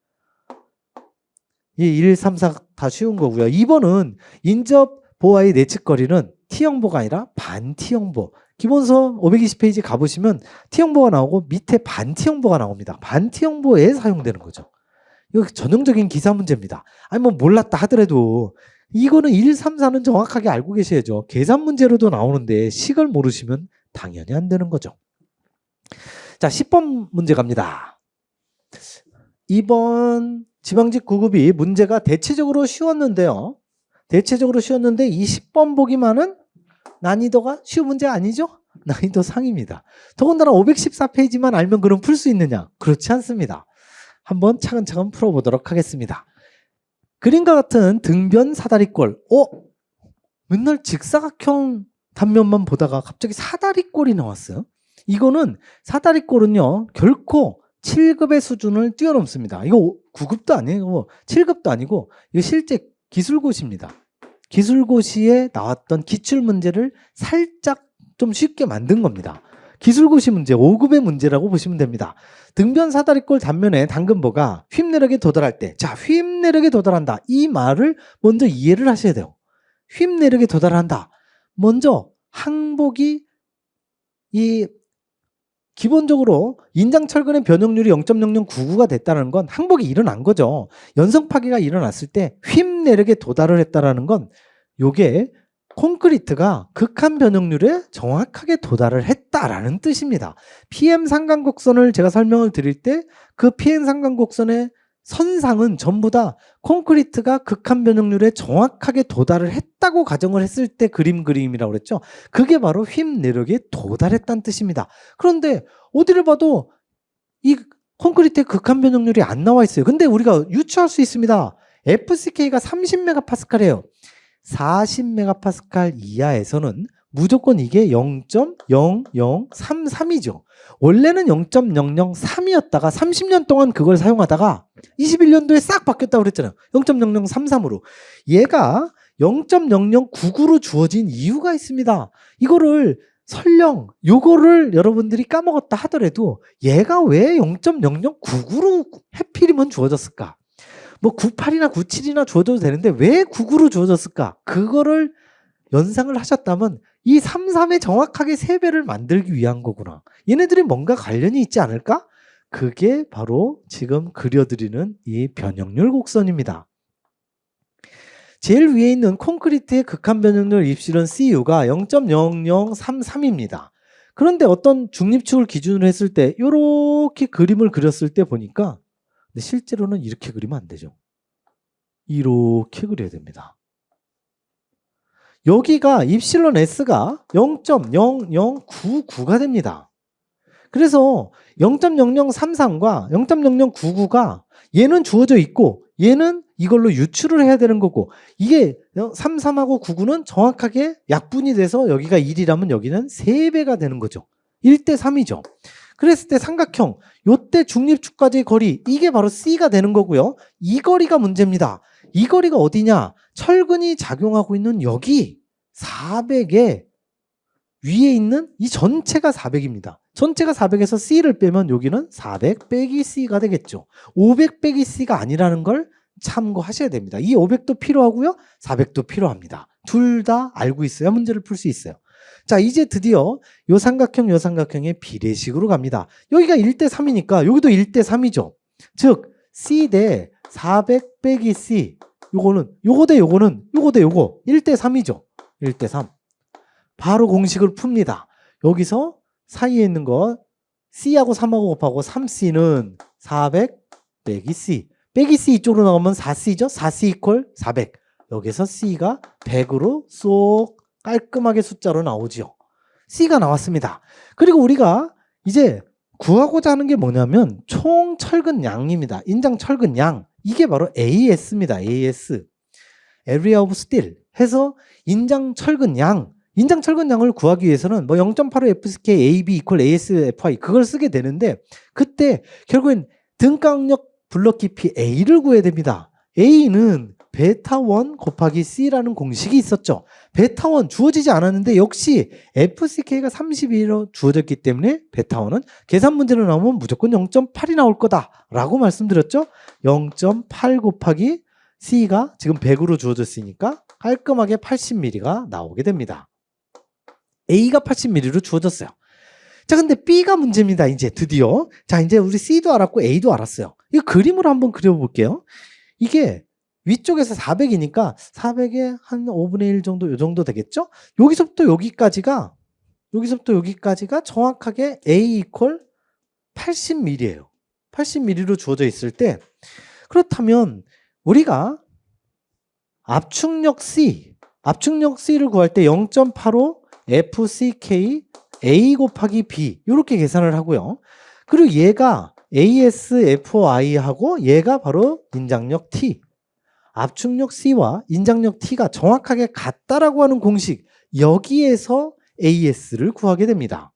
이 1, 3, 4 다 쉬운 거고요. 2번은 인접 보와의 내측거리는 T형보가 아니라 반 T형보. 기본서 520페이지 가보시면 T형보가 나오고 밑에 반 T형보가 나옵니다. 반 T형보에 사용되는 거죠. 이거 전형적인 기사 문제입니다. 아니 뭐 몰랐다 하더라도 이거는 1, 3, 4는 정확하게 알고 계셔야죠. 계산 문제로도 나오는데 식을 모르시면 당연히 안 되는 거죠. 자, 10번 문제 갑니다. 이번 지방직 9급이 문제가 대체적으로 쉬웠는데요. 대체적으로 쉬웠는데 이 10번 보기만은 난이도가 쉬운 문제 아니죠? 난이도 상입니다. 더군다나 514페이지만 알면 그럼 풀 수 있느냐? 그렇지 않습니다. 한번 차근차근 풀어보도록 하겠습니다. 그림과 같은 등변 사다리꼴. 맨날 직사각형 단면만 보다가 갑자기 사다리꼴이 나왔어요. 이거는 사다리꼴은요 결코 7급의 수준을 뛰어넘습니다. 이거 9급도 아니고 7급도 아니고 이거 실제 기술고시입니다. 기술고시에 나왔던 기출문제를 살짝 좀 쉽게 만든 겁니다. 기술고시 문제 5급의 문제라고 보시면 됩니다. 등변 사다리꼴 단면에 당근보가 휩내력에 도달할 때, 자, 휩내력에 도달한다. 이 말을 먼저 이해를 하셔야 돼요. 휩내력에 도달한다. 먼저 항복이 기본적으로 인장철근의 변형률이 0.0099가 됐다는 건 항복이 일어난 거죠. 연성 파괴가 일어났을 때 휩내력에 도달을 했다는 건 요게 콘크리트가 극한 변형률에 정확하게 도달을 했다라는 뜻입니다. PM 상간곡선을 제가 설명을 드릴 때 그 PM 상간곡선의 선상은 전부 다 콘크리트가 극한 변형률에 정확하게 도달을 했다고 가정을 했을 때 그림이라고 그랬죠. 그게 바로 휩내력에 도달했다는 뜻입니다. 그런데 어디를 봐도 이 콘크리트의 극한 변형률이 안 나와 있어요. 근데 우리가 유추할 수 있습니다. FCK가 30MPa예요. 40MPa 이하에서는 무조건 이게 0.0033이죠. 원래는 0.003이었다가 30년 동안 그걸 사용하다가 21년도에 싹 바뀌었다고 그랬잖아요. 0.0033으로. 얘가 0.0099로 주어진 이유가 있습니다. 이거를 설령 요거를 여러분들이 까먹었다 하더라도 얘가 왜 0.0099로 해필이면 주어졌을까? 뭐 98이나 97이나 주어져도 되는데 왜 99로 주어졌을까? 그거를 연상을 하셨다면 이 33에 정확하게 3배를 만들기 위한 거구나. 얘네들이 뭔가 관련이 있지 않을까? 그게 바로 지금 그려드리는 이 변형률 곡선입니다. 제일 위에 있는 콘크리트의 극한 변형률 입실은 CU가 0.0033입니다. 그런데 어떤 중립축을 기준으로 했을 때 이렇게 그림을 그렸을 때 보니까 근데 실제로는 이렇게 그리면 안 되죠. 이렇게 그려야 됩니다. 여기가 입실론 S가 0.0099가 됩니다. 그래서 0.0033과 0.0099가 얘는 주어져 있고 얘는 이걸로 유추를 해야 되는 거고 이게 33하고 99는 정확하게 약분이 돼서 여기가 1이라면 여기는 3배가 되는 거죠. 1대 3이죠. 그랬을 때 삼각형 요때 중립축까지의 거리 이게 바로 C가 되는 거고요. 이 거리가 문제입니다. 이 거리가 어디냐? 철근이 작용하고 있는 여기 400에 위에 있는 이 전체가 400입니다. 전체가 400에서 C를 빼면 여기는 400 빼기 C가 되겠죠. 500 빼기 C가 아니라는 걸 참고하셔야 됩니다. 이 500도 필요하고요. 400도 필요합니다. 둘 다 알고 있어야 문제를 풀 수 있어요. 자, 이제 드디어 요 삼각형의 비례식으로 갑니다. 여기가 1대 3이니까 여기도 1대 3이죠. 즉 C 대 400 빼기 C 요거 대 요거 1대 3이죠. 1대 3. 바로 공식을 풉니다. 여기서 사이에 있는 거 C하고 3하고 곱하고 3C는 400 빼기 C. 빼기 C 이쪽으로 나오면 4C죠. 4C 이퀄 400. 여기서 C가 100으로 쏙 깔끔하게 숫자로 나오죠. C가 나왔습니다. 그리고 우리가 이제 구하고자 하는 게 뭐냐면 총 철근 양입니다. 인장 철근 양. 이게 바로 AS입니다. AS. Area of Steel 해서 인장 철근 양. 인장 철근 양을 구하기 위해서는 뭐 0.85 FCK AB 이퀄 AS FI 그걸 쓰게 되는데 그때 결국엔 등강력 블럭 깊이 A를 구해야 됩니다. A는 베타1 곱하기 C라는 공식이 있었죠. 베타1 주어지지 않았는데 역시 FCK가 32로 주어졌기 때문에 베타1은 계산 문제로 나오면 무조건 0.8이 나올 거다라고 말씀드렸죠. 0.8 곱하기 C가 지금 100으로 주어졌으니까 깔끔하게 80mm가 나오게 됩니다. A가 80mm로 주어졌어요. 자, 근데 B가 문제입니다. 이제 드디어. 자, 이제 우리 C도 알았고 A도 알았어요. 이 그림으로 한번 그려볼게요. 이게 위쪽에서 400이니까 400에 한 5분의 1 정도, 요 정도 되겠죠? 여기서부터 여기까지가 정확하게 A 이퀄 80mm예요. 80mm로 주어져 있을 때, 그렇다면 우리가 압축력 C를 구할 때 0.85 FCK A 곱하기 B 이렇게 계산을 하고요. 그리고 얘가 ASFI하고 얘가 바로 인장력 T. 압축력 C와 인장력 T가 정확하게 같다라고 하는 공식, 여기에서 AS를 구하게 됩니다.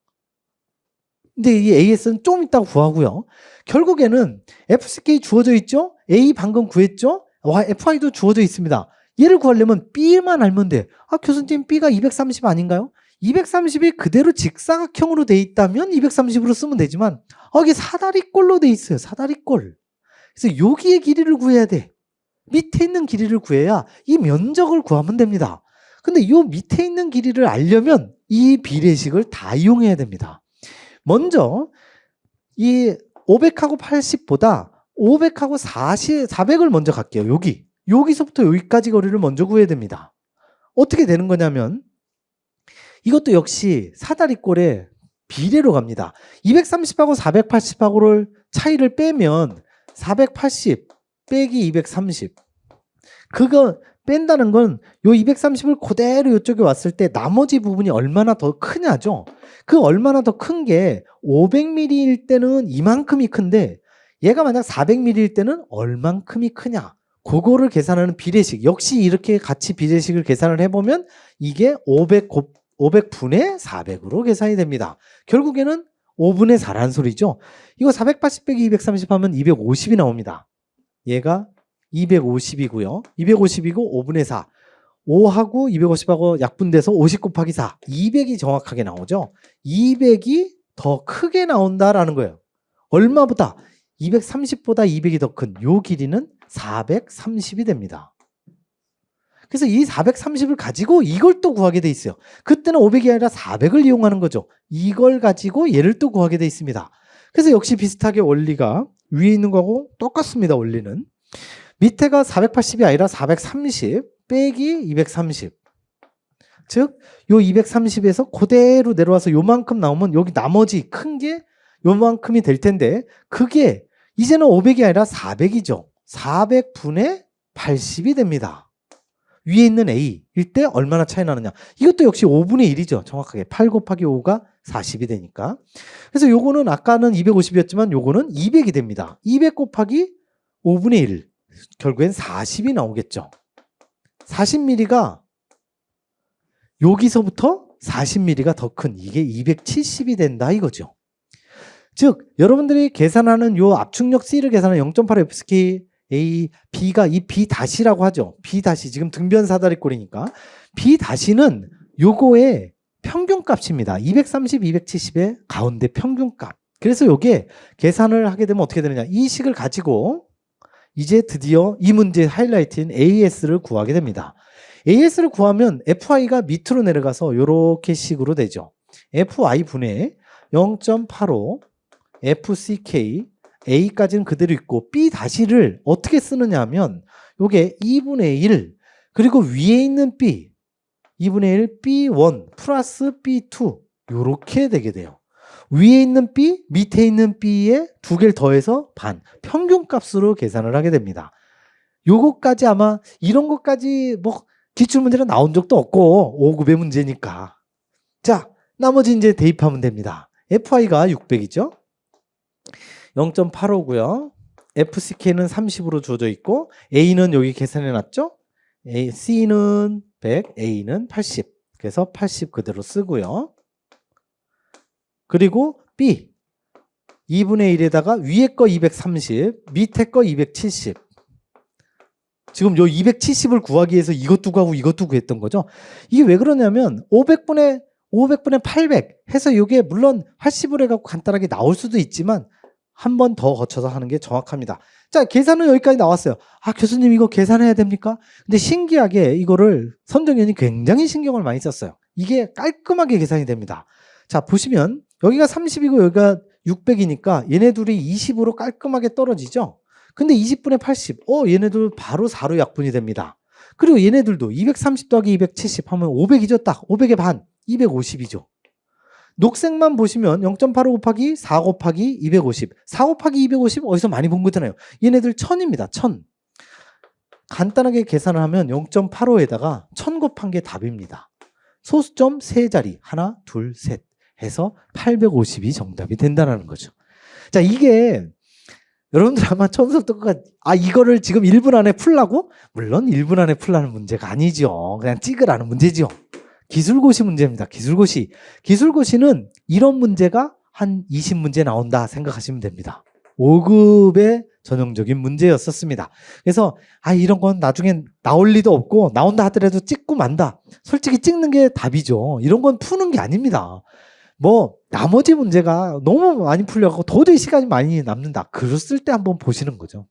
근데 이 AS는 좀 이따 구하고요. 결국에는 FCK 주어져 있죠? A 방금 구했죠? FI도 주어져 있습니다. 얘를 구하려면 B만 알면 돼. 아, 교수님, B가 230 아닌가요? 230이 그대로 직사각형으로 돼 있다면 230으로 쓰면 되지만, 이게 사다리꼴로 돼 있어요. 사다리꼴. 그래서 여기의 길이를 구해야 돼. 밑에 있는 길이를 구해야 이 면적을 구하면 됩니다. 근데 이 밑에 있는 길이를 알려면 이 비례식을 다 이용해야 됩니다. 먼저 이 500하고 80보다 500하고 400을 먼저 갈게요. 여기서부터 여기까지 거리를 먼저 구해야 됩니다. 어떻게 되는 거냐면 이것도 역시 사다리꼴의 비례로 갑니다. 230하고 480하고를 차이를 빼면 480 빼기 230. 그거 뺀다는 건 요 230을 그대로 이쪽에 왔을 때 나머지 부분이 얼마나 더 크냐죠. 그 얼마나 더 큰 게 500mm일 때는 이만큼이 큰데 얘가 만약 400mm일 때는 얼만큼이 크냐. 그거를 계산하는 비례식. 역시 이렇게 같이 비례식을 계산을 해보면 이게 500분의 400으로 계산이 됩니다. 결국에는 5분의 4란 소리죠. 이거 480 빼기 230 하면 250이 나옵니다. 얘가 250이고요. 250이고 5분의 4. 5하고 250하고 약분돼서 50 곱하기 4. 200이 정확하게 나오죠. 200이 더 크게 나온다라는 거예요. 얼마보다? 230보다 200이 더 큰 요 길이는 430이 됩니다. 그래서 이 430을 가지고 이걸 또 구하게 돼 있어요. 그때는 500이 아니라 400을 이용하는 거죠. 이걸 가지고 얘를 또 구하게 돼 있습니다. 그래서 역시 비슷하게 원리가 위에 있는 거하고 똑같습니다. 원리는. 밑에가 480이 아니라 430 빼기 230. 즉, 요 230에서 그대로 내려와서 요만큼 나오면 여기 나머지 큰 게 요만큼이 될 텐데 그게 이제는 500이 아니라 400이죠. 400분의 80이 됩니다. 위에 있는 A일 때 얼마나 차이 나느냐. 이것도 역시 5분의 1이죠. 정확하게 8 곱하기 5가 40이 되니까. 그래서 요거는 아까는 250이었지만 요거는 200이 됩니다. 200 곱하기 5분의 1. 결국엔 40이 나오겠죠. 40mm가 여기서부터 40mm가 더 큰 이게 270이 된다 이거죠. 즉 여러분들이 계산하는 요 압축력 C를 계산하는 0.8 FCK A, B가 이 B 다시라고 하죠. B 다시 지금 등변 사다리꼴이니까 B 다시는 요거의 평균값입니다. 230, 270의 가운데 평균값. 그래서 요게 계산을 하게 되면 어떻게 되느냐. 이 식을 가지고 이제 드디어 이 문제의 하이라이트인 AS를 구하게 됩니다. AS를 구하면 FI가 밑으로 내려가서 요렇게 식으로 되죠. FI분의 0.85 FCK A까지는 그대로 있고 B 다시를 어떻게 쓰느냐 하면 요게 2분의 1 그리고 위에 있는 B 2분의 1 B1 플러스 B2 요렇게 되게 돼요. 위에 있는 B, 밑에 있는 B에 두 개를 더해서 반, 평균값으로 계산을 하게 됩니다. 요거까지 아마 이런 것까지 뭐 기출문제로 나온 적도 없고 5급의 문제니까. 자, 나머지 이제 대입하면 됩니다. FI가 600이죠. 0.85고요. FCK는 30으로 주어져 있고 A는 여기 계산해 놨죠. C는 100, A는 80. 그래서 80 그대로 쓰고요. 그리고 B 2분의 1에다가 위에 거 230, 밑에 거 270. 지금 요 270을 구하기 위해서 이것도 구하고 이것도 구했던 거죠. 이게 왜 그러냐면 500분의 800 해서 이게 물론 80으로 해갖고 간단하게 나올 수도 있지만 한 번 더 거쳐서 하는 게 정확합니다. 자, 계산은 여기까지 나왔어요. 아, 교수님 이거 계산해야 됩니까? 근데 신기하게 이거를 선정위원이 굉장히 신경을 많이 썼어요. 이게 깔끔하게 계산이 됩니다. 자, 보시면 여기가 30이고 여기가 600이니까 얘네 둘이 20으로 깔끔하게 떨어지죠. 근데 20분의 80. 얘네들 바로 4로 약분이 됩니다. 그리고 얘네들도 230 더하기 270 하면 500이죠. 딱 500의 반 250이죠. 녹색만 보시면 0.85 곱하기 4 곱하기 250. 4 곱하기 250 어디서 많이 본 거잖아요. 얘네들 1000입니다. 1000. 간단하게 계산을 하면 0.85에다가 1000 곱한 게 답입니다. 소수점 3자리 하나 둘 셋 해서 850이 정답이 된다는 거죠. 자, 이게 여러분들 아마 처음 수업부터 이거를 지금 1분 안에 풀라고? 물론 1분 안에 풀라는 문제가 아니죠. 그냥 찍으라는 문제죠. 기술고시 문제입니다. 기술고시. 기술고시는 이런 문제가 한 20문제 나온다 생각하시면 됩니다. 5급의 전형적인 문제였었습니다. 그래서 이런 건 나중에 나올 리도 없고 나온다 하더라도 찍고 만다. 솔직히 찍는 게 답이죠. 이런 건 푸는 게 아닙니다. 뭐 나머지 문제가 너무 많이 풀려고 도저히 시간이 많이 남는다. 그랬을 때 한번 보시는 거죠.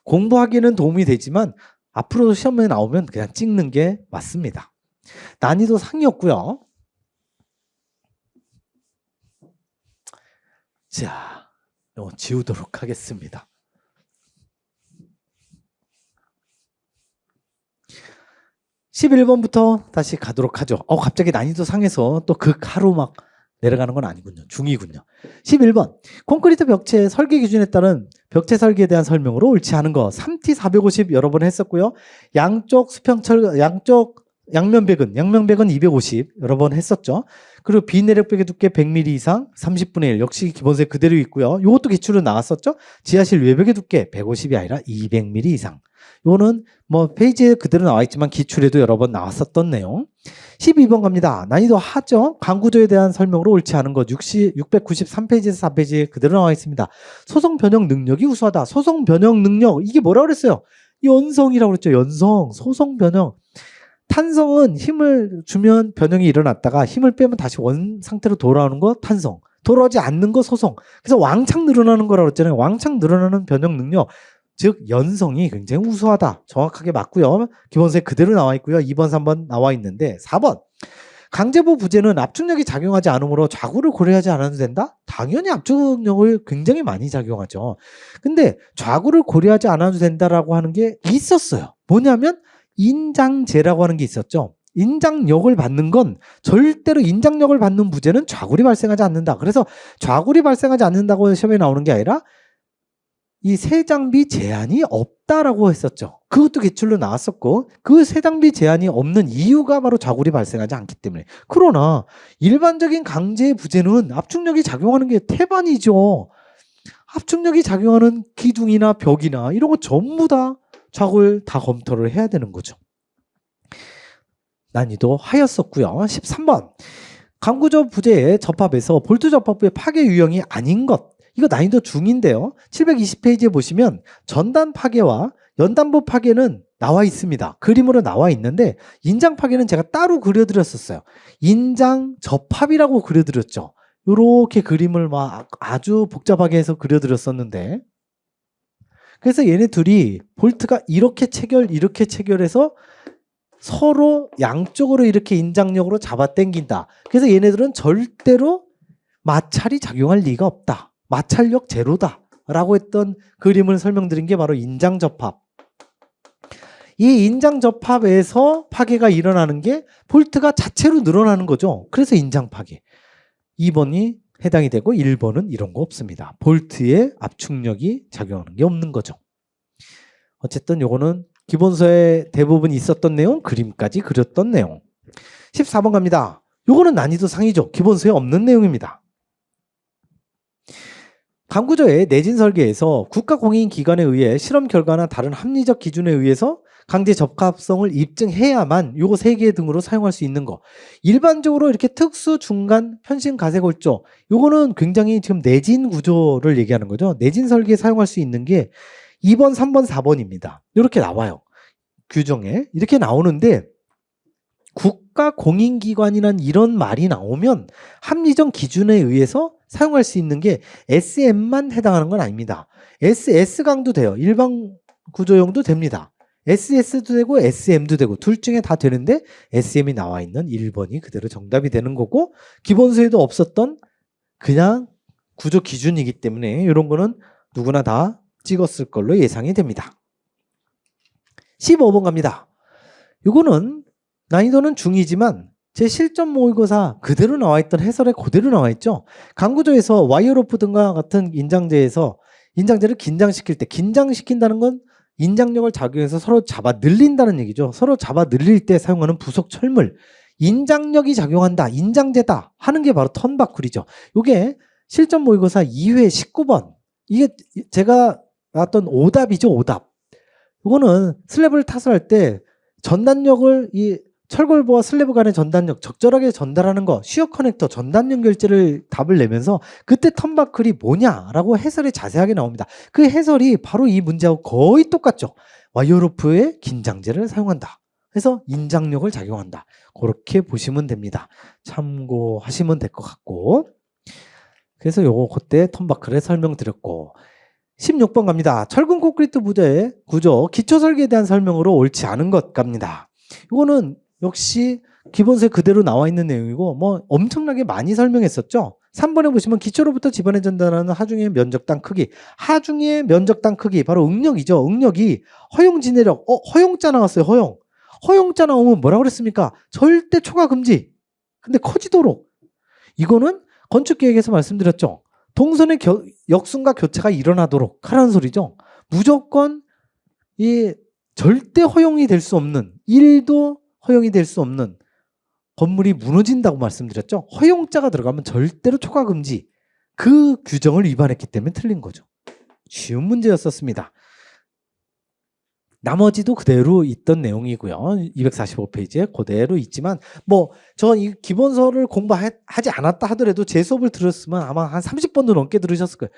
공부하기에는 도움이 되지만 앞으로 시험에 나오면 그냥 찍는 게 맞습니다. 난이도 상이었고요. 자, 이거 지우도록 하겠습니다. (11번부터) 다시 가도록 하죠. 갑자기 난이도 상에서 또 극하로 막 내려가는 건 아니군요. 중이군요. 11번. 콘크리트 벽체 설계 기준에 따른 벽체 설계에 대한 설명으로 옳지 않은 거. 3T 450 여러 번 했었고요. 양쪽 수평철, 양면백은 250 여러 번 했었죠. 그리고 비내력백의 두께 100mm 이상 30분의 1 역시 기본세 그대로 있고요. 이것도 기출로 나왔었죠. 지하실 외벽의 두께 150이 아니라 200mm 이상. 이거는 뭐 페이지에 그대로 나와 있지만 기출에도 여러 번 나왔었던 내용. 12번 갑니다. 난이도 하죠. 강구조에 대한 설명으로 옳지 않은 것 693페이지에서 4페이지에 그대로 나와 있습니다. 소송 변형 능력이 우수하다. 소송 변형 능력 이게 뭐라고 그랬어요? 연성이라고 그랬죠. 연성. 소송 변형. 탄성은 힘을 주면 변형이 일어났다가 힘을 빼면 다시 원 상태로 돌아오는 거 탄성. 돌아오지 않는 거 소송. 그래서 왕창 늘어나는 거라고 했잖아요. 왕창 늘어나는 변형 능력. 즉 연성이 굉장히 우수하다. 정확하게 맞고요. 기본세 그대로 나와 있고요. 2번, 3번 나와 있는데 4번. 강제부 부재는 압축력이 작용하지 않으므로 좌구를 고려하지 않아도 된다? 당연히 압축력을 굉장히 많이 작용하죠. 근데 좌구를 고려하지 않아도 된다라고 하는 게 있었어요. 뭐냐면 인장제라고 하는 게 있었죠. 인장력을 받는 건 절대로 인장력을 받는 부재는 좌굴이 발생하지 않는다. 그래서 좌굴이 발생하지 않는다고 시험에 나오는 게 아니라 이 세장비 제한이 없다라고 했었죠. 그것도 기출로 나왔었고 그 세장비 제한이 없는 이유가 바로 좌굴이 발생하지 않기 때문에. 그러나 일반적인 강제 부재는 압축력이 작용하는 게 태반이죠. 압축력이 작용하는 기둥이나 벽이나 이런 거 전부 다 좌굴 다 검토를 해야 되는 거죠. 난이도 하였었고요. 13번. 강구조 부재의 접합에서 볼트 접합부의 파괴 유형이 아닌 것. 이거 난이도 중인데요. 720페이지에 보시면 전단 파괴와 연단부 파괴는 나와 있습니다. 그림으로 나와 있는데 인장 파괴는 제가 따로 그려드렸었어요. 인장 접합이라고 그려드렸죠. 이렇게 그림을 막 아주 복잡하게 해서 그려드렸었는데 그래서 얘네 둘이 볼트가 이렇게 체결해서 서로 양쪽으로 이렇게 인장력으로 잡아 당긴다. 그래서 얘네들은 절대로 마찰이 작용할 리가 없다. 마찰력 제로다 라고 했던 그림을 설명드린 게 바로 인장접합. 이 인장접합에서 파괴가 일어나는 게 볼트가 자체로 늘어나는 거죠. 그래서 인장파괴. 2번이 해당이 되고 1번은 이런 거 없습니다. 볼트에 압축력이 작용하는 게 없는 거죠. 어쨌든 요거는 기본서에 대부분 있었던 내용, 그림까지 그렸던 내용. 14번 갑니다. 요거는 난이도 상이죠. 기본서에 없는 내용입니다. 강구조의 내진 설계에서 국가공인기관에 의해 실험 결과나 다른 합리적 기준에 의해서 강제 적합성을 입증해야만 요거 3개 등으로 사용할 수 있는 거. 일반적으로 이렇게 특수, 중간, 편신, 가세골조 요거는 굉장히 지금 내진 구조를 얘기하는 거죠. 내진 설계에 사용할 수 있는 게 2번, 3번, 4번입니다. 이렇게 나와요. 규정에. 이렇게 나오는데 국가공인기관이란 이런 말이 나오면 합리적 기준에 의해서 사용할 수 있는 게 SM만 해당하는 건 아닙니다. SS강도 돼요. 일반 구조용도 됩니다. SS도 되고 SM도 되고 둘 중에 다 되는데 SM이 나와 있는 1번이 그대로 정답이 되는 거고 기본서에도 없었던 그냥 구조 기준이기 때문에 이런 거는 누구나 다 찍었을 걸로 예상이 됩니다. 15번 갑니다. 이거는 난이도는 중이지만 제 실전 모의고사 그대로 나와있던 해설에 그대로 나와있죠. 강구조에서 와이어로프 등과 같은 인장제를 긴장시킬 때, 긴장시킨다는 건 인장력을 작용해서 서로 잡아 늘린다는 얘기죠. 서로 잡아 늘릴 때 사용하는 부속 철물, 인장력이 작용한다, 인장제다 하는 게 바로 턴바쿨이죠. 이게 실전 모의고사 2회 19번, 이게 제가 나왔던 오답이죠. 오답. 이거는 슬랩을 타설할 때 전단력을 이 철골보와 슬래브 간의 전단력 적절하게 전달하는 거, 시어 커넥터 전단 연결제를 답을 내면서 그때 턴바클이 뭐냐라고 해설이 자세하게 나옵니다. 그 해설이 바로 이 문제하고 거의 똑같죠. 와이어로프의 긴장제를 사용한다. 그래서 인장력을 작용한다. 그렇게 보시면 됩니다. 참고하시면 될 것 같고. 그래서 요거 그때 턴바클에 설명드렸고. 16번 갑니다. 철근 콘크리트 부재의 구조, 기초 설계에 대한 설명으로 옳지 않은 것 갑니다. 이거는 역시 기본서에 그대로 나와 있는 내용이고 뭐 엄청나게 많이 설명했었죠. 3번에 보시면 기초로부터 지반에 전달하는 하중의 면적당 크기, 하중의 면적당 크기 바로 응력이죠. 응력이 허용 진해력, 허용자 나왔어요. 허용자 나오면 뭐라 그랬습니까? 절대 초과 금지. 근데 커지도록. 이거는 건축계획에서 말씀드렸죠. 동선의 역순과 교차가 일어나도록 하라는 소리죠. 무조건 이 절대 허용이 될 수 없는, 1도 허용이 될 수 없는 건물이 무너진다고 말씀드렸죠. 허용자가 들어가면 절대로 초과 금지. 그 규정을 위반했기 때문에 틀린 거죠. 쉬운 문제였었습니다. 나머지도 그대로 있던 내용이고요. 245페이지에 그대로 있지만 뭐 저 이 기본서를 공부하지 않았다 하더라도 제 수업을 들었으면 아마 한 30번도 넘게 들으셨을 거예요.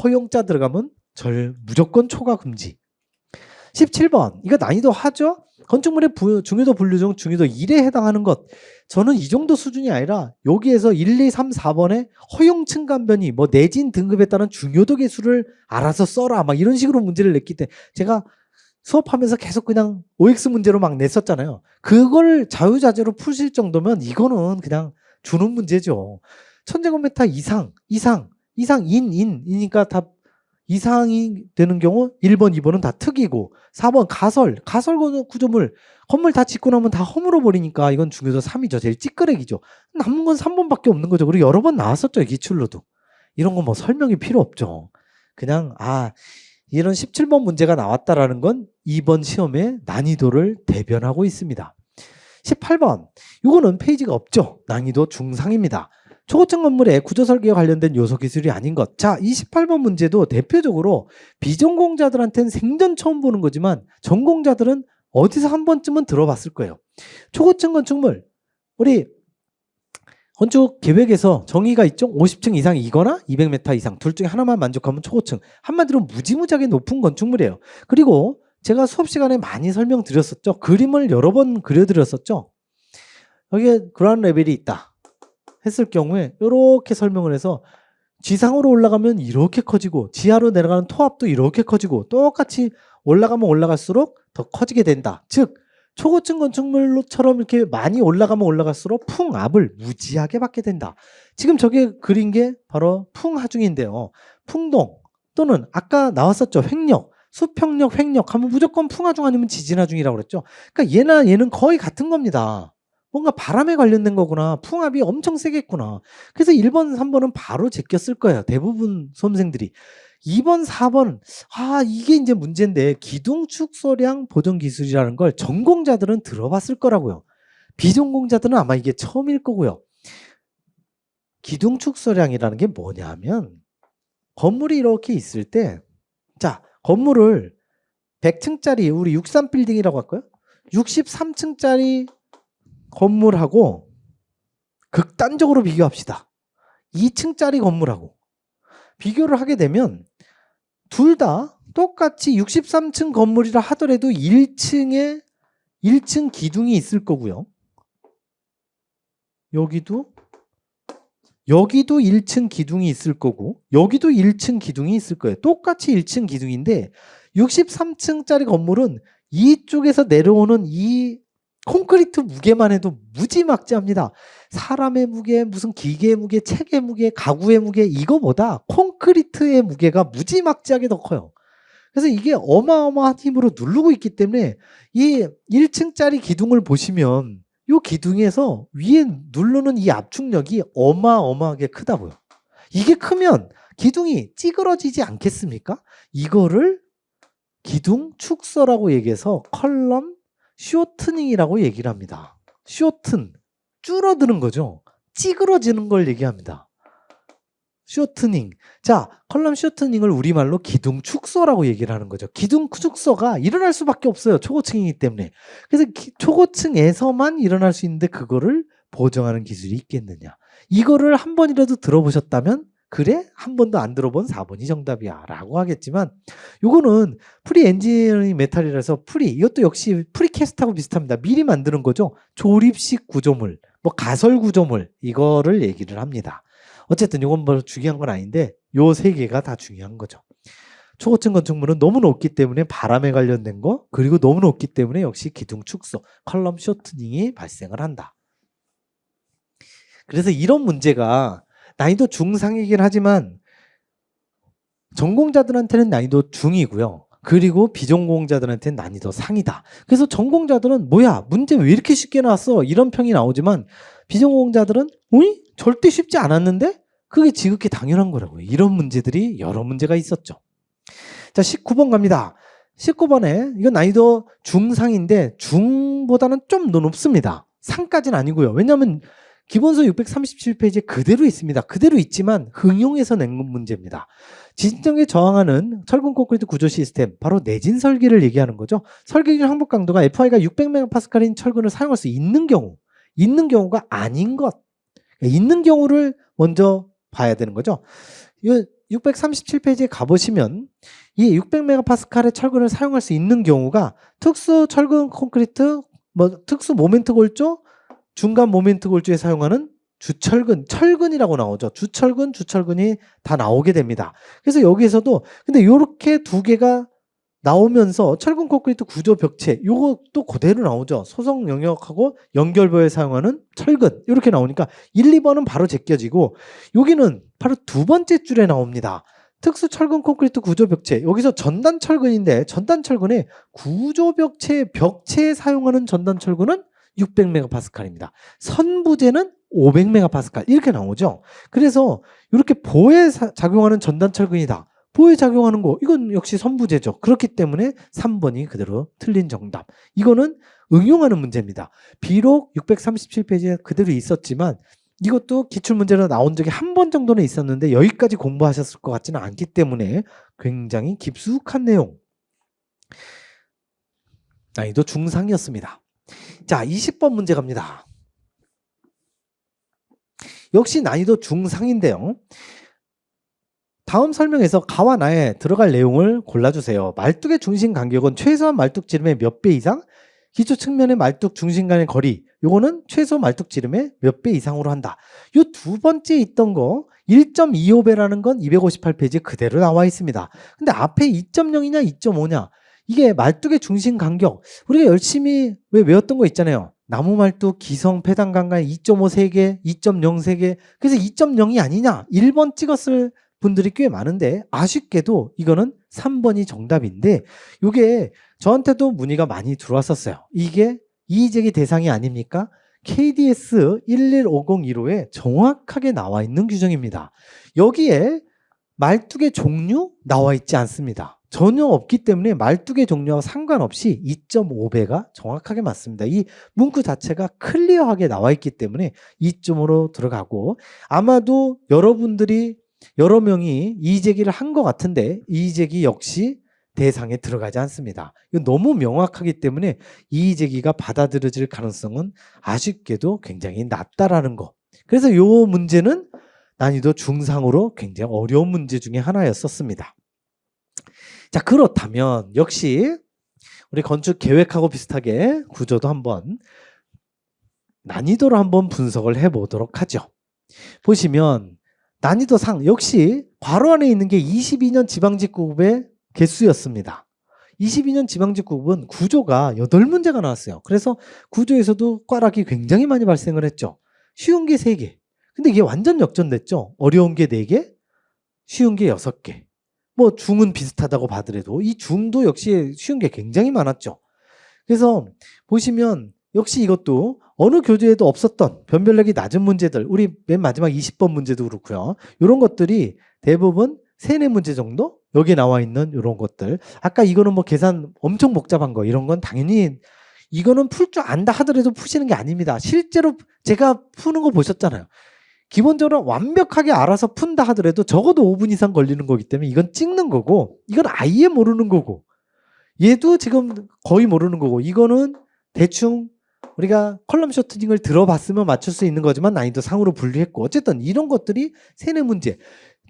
허용자 들어가면 무조건 초과 금지. 17번 이거 난이도 하죠. 건축물의 중요도 분류 중 중요도 1에 해당하는 것. 저는 이 정도 수준이 아니라 여기에서 1, 2, 3, 4번에 허용 층간 변이 뭐 내진 등급에 따른 중요도 계수를 알아서 써라 막 이런 식으로 문제를 냈기 때문에 제가 수업하면서 계속 그냥 OX 문제로 막 냈었잖아요. 그걸 자유자재로 푸실 정도면 이거는 그냥 주는 문제죠. 1000제곱미터 이니까 다 이상이 되는 경우 1번, 2번은 다 특이고 4번 가설 구조물 건물 다 짓고 나면 다 허물어 버리니까 이건 중요도 3이죠. 제일 찌끄레기죠. 남은 건 3번밖에 없는 거죠. 그리고 여러 번 나왔었죠. 기출로도. 이런 거 뭐 설명이 필요 없죠. 그냥 이런 17번 문제가 나왔다라는 건 이번 시험의 난이도를 대변하고 있습니다. 18번 이거는 페이지가 없죠. 난이도 중상입니다. 초고층 건물의 구조 설계에 관련된 요소 기술이 아닌 것. 자, 이 18번 문제도 대표적으로 비전공자들한테는 생전 처음 보는 거지만 전공자들은 어디서 한 번쯤은 들어봤을 거예요. 초고층 건축물 우리 건축 계획에서 정의가 있죠. 50층 이상이거나 200m 이상 둘 중에 하나만 만족하면 초고층. 한마디로 무지무지하게 높은 건축물이에요. 그리고 제가 수업 시간에 많이 설명드렸었죠. 그림을 여러 번 그려드렸었죠. 여기에 그라운드 레벨이 있다 했을 경우에 이렇게 설명을 해서 지상으로 올라가면 이렇게 커지고 지하로 내려가는 토합도 이렇게 커지고 똑같이 올라가면 올라갈수록 더 커지게 된다. 즉 초고층 건축물처럼 이렇게 많이 올라가면 올라갈수록 풍압을 무지하게 받게 된다. 지금 저게 그린 게 바로 풍하중인데요. 풍동 또는 아까 나왔었죠. 횡력, 수평력, 횡력 하면 무조건 풍하중 아니면 지진하중이라고 그랬죠. 그러니까 얘는 거의 같은 겁니다. 뭔가 바람에 관련된 거구나. 풍압이 엄청 세겠구나. 그래서 1번, 3번은 바로 제꼈을 거예요. 대부분 수험생들이. 2번, 4번 이게 이제 문제인데 기둥축소량 보존 기술이라는 걸 전공자들은 들어봤을 거라고요. 비전공자들은 아마 이게 처음일 거고요. 기둥축소량이라는 게 뭐냐면 건물이 이렇게 있을 때 자, 건물을 100층짜리 우리 63빌딩이라고 할까요? 63층짜리 건물하고 극단적으로 비교합시다. 2층짜리 건물하고 비교를 하게 되면 둘 다 똑같이 63층 건물이라 하더라도 1층에 1층 기둥이 있을 거고요. 여기도 1층 기둥이 있을 거고 여기도 1층 기둥이 있을 거예요. 똑같이 1층 기둥인데 63층짜리 건물은 이쪽에서 내려오는 이 콘크리트 무게만 해도 무지막지합니다. 사람의 무게, 무슨 기계의 무게, 책의 무게, 가구의 무게 이거보다 콘크리트의 무게가 무지막지하게 더 커요. 그래서 이게 어마어마한 힘으로 누르고 있기 때문에 이 1층짜리 기둥을 보시면 이 기둥에서 위에 누르는 이 압축력이 어마어마하게 크다고요. 이게 크면 기둥이 찌그러지지 않겠습니까? 이거를 기둥 축소라고 얘기해서 컬럼 쇼트닝이라고 얘기를 합니다. 쇼튼, 줄어드는 거죠. 찌그러지는 걸 얘기합니다. 쇼트닝. 자, 컬럼 쇼트닝을 우리말로 기둥 축소라고 얘기를 하는 거죠. 기둥 축소가 일어날 수밖에 없어요. 초고층이기 때문에. 그래서 초고층에서만 일어날 수 있는데 그거를 보정하는 기술이 있겠느냐. 이거를 한 번이라도 들어보셨다면 그래? 한 번도 안 들어본 4번이 정답이야 라고 하겠지만 요거는 프리 엔지니어링 메탈이라서 이것도 역시 프리캐스트하고 비슷합니다. 미리 만드는 거죠. 조립식 구조물, 뭐 가설 구조물 이거를 얘기를 합니다. 어쨌든 이건 뭐 중요한 건 아닌데 요 세 개가 다 중요한 거죠. 초고층 건축물은 너무 높기 때문에 바람에 관련된 거 그리고 너무 높기 때문에 역시 기둥 축소, 컬럼 쇼트닝이 발생을 한다. 그래서 이런 문제가 난이도 중상이긴 하지만 전공자들한테는 난이도 중이고요. 그리고 비전공자들한테는 난이도 상이다. 그래서 전공자들은 뭐야 문제 왜 이렇게 쉽게 나왔어 이런 평이 나오지만 비전공자들은 어이? 절대 쉽지 않았는데 그게 지극히 당연한 거라고요. 이런 문제들이 여러 문제가 있었죠. 자 19번 갑니다. 19번에 이건 난이도 중상인데 중보다는 좀 더 높습니다. 상까지는 아니고요. 왜냐하면 기본서 637페이지에 그대로 있습니다. 그대로 있지만 응용해서 낸 문제입니다. 지진력에 저항하는 철근 콘크리트 구조 시스템, 바로 내진 설계를 얘기하는 거죠. 설계기준 항복 강도가 FI가 600MPa인 철근을 사용할 수 있는 경우가 아닌 것, 있는 경우를 먼저 봐야 되는 거죠. 637페이지에 가보시면 이 600MPa의 철근을 사용할 수 있는 경우가 특수 철근 콘크리트, 특수 모멘트 골조, 중간 모멘트 골조에 사용하는 주철근, 철근이라고 나오죠. 주철근이 다 나오게 됩니다. 그래서 여기에서도 근데 이렇게 두 개가 나오면서 철근 콘크리트 구조 벽체 요것도 그대로 나오죠. 소속 영역하고 연결부에 사용하는 철근 이렇게 나오니까 1, 2번은 바로 제껴지고 여기는 바로 두 번째 줄에 나옵니다. 특수 철근 콘크리트 구조 벽체 여기서 전단 철근인데 전단 철근의 구조 벽체에 사용하는 전단 철근은 600MPa입니다. 선부재는 500MPa 이렇게 나오죠. 그래서 이렇게 보에 작용하는 전단 철근이다. 보에 작용하는 거 이건 역시 선부재죠. 그렇기 때문에 3번이 그대로 틀린 정답. 이거는 응용하는 문제입니다. 비록 637페이지에 그대로 있었지만 이것도 기출문제로 나온 적이 한 번 정도는 있었는데 여기까지 공부하셨을 것 같지는 않기 때문에 굉장히 깊숙한 내용. 난이도 중상이었습니다. 자, 20번 문제 갑니다. 역시 난이도 중상인데요. 다음 설명에서 가와 나에 들어갈 내용을 골라주세요. 말뚝의 중심 간격은 최소한 말뚝 지름의 몇 배 이상? 기초 측면의 말뚝 중심 간의 거리. 요거는 최소 말뚝 지름의 몇 배 이상으로 한다. 요 두 번째 있던 거 1.25배라는 건 258페이지에 그대로 나와 있습니다. 근데 앞에 2.0이냐 2.5냐 이게 말뚝의 중심 간격 우리가 열심히 왜 외웠던 거 있잖아요. 나무 말뚝 기성 패단 간간 2.5 3개 2.0 3개 그래서 2.0이 아니냐 1번 찍었을 분들이 꽤 많은데 아쉽게도 이거는 3번이 정답인데 이게 저한테도 문의가 많이 들어왔었어요. 이게 이의제기 대상이 아닙니까? KDS 11501호에 정확하게 나와 있는 규정입니다. 여기에 말뚝의 종류 나와 있지 않습니다. 전혀 없기 때문에 말뚝의 종류와 상관없이 2.5배가 정확하게 맞습니다. 이 문구 자체가 클리어하게 나와 있기 때문에 2점으로 들어가고 아마도 여러분들이 여러 명이 이의제기를 한 것 같은데 이의제기 역시 대상에 들어가지 않습니다. 이건 너무 명확하기 때문에 이의제기가 받아들여질 가능성은 아쉽게도 굉장히 낮다라는 거. 그래서 이 문제는 난이도 중상으로 굉장히 어려운 문제 중에 하나였었습니다. 자, 그렇다면 역시 우리 건축 계획하고 비슷하게 구조도 한번 난이도를 한번 분석을 해보도록 하죠. 보시면 난이도상 역시 괄호 안에 있는 게 22년 지방직구급의 개수였습니다. 22년 지방직구급은 구조가 8문제가 나왔어요. 그래서 구조에서도 꽈락이 굉장히 많이 발생을 했죠. 쉬운 게 3개. 근데 이게 완전 역전됐죠. 어려운 게 4개, 쉬운 게 6개. 뭐 중은 비슷하다고 봐더라도 이 중도 역시 쉬운 게 굉장히 많았죠. 그래서 보시면 역시 이것도 어느 교재에도 없었던 변별력이 낮은 문제들, 우리 맨 마지막 20번 문제도 그렇고요. 이런 것들이 대부분 3, 4문제 정도 여기에 나와 있는 이런 것들. 아까 이거는 뭐 계산 엄청 복잡한 거 이런 건 당연히 이거는 풀 줄 안다 하더라도 푸시는 게 아닙니다. 실제로 제가 푸는 거 보셨잖아요. 기본적으로 완벽하게 알아서 푼다 하더라도 적어도 5분 이상 걸리는 거기 때문에 이건 찍는 거고 이건 아예 모르는 거고 얘도 지금 거의 모르는 거고 이거는 대충 우리가 컬럼 쇼트닝을 들어봤으면 맞출 수 있는 거지만 난이도 상으로 분류했고 어쨌든 이런 것들이 3, 4문제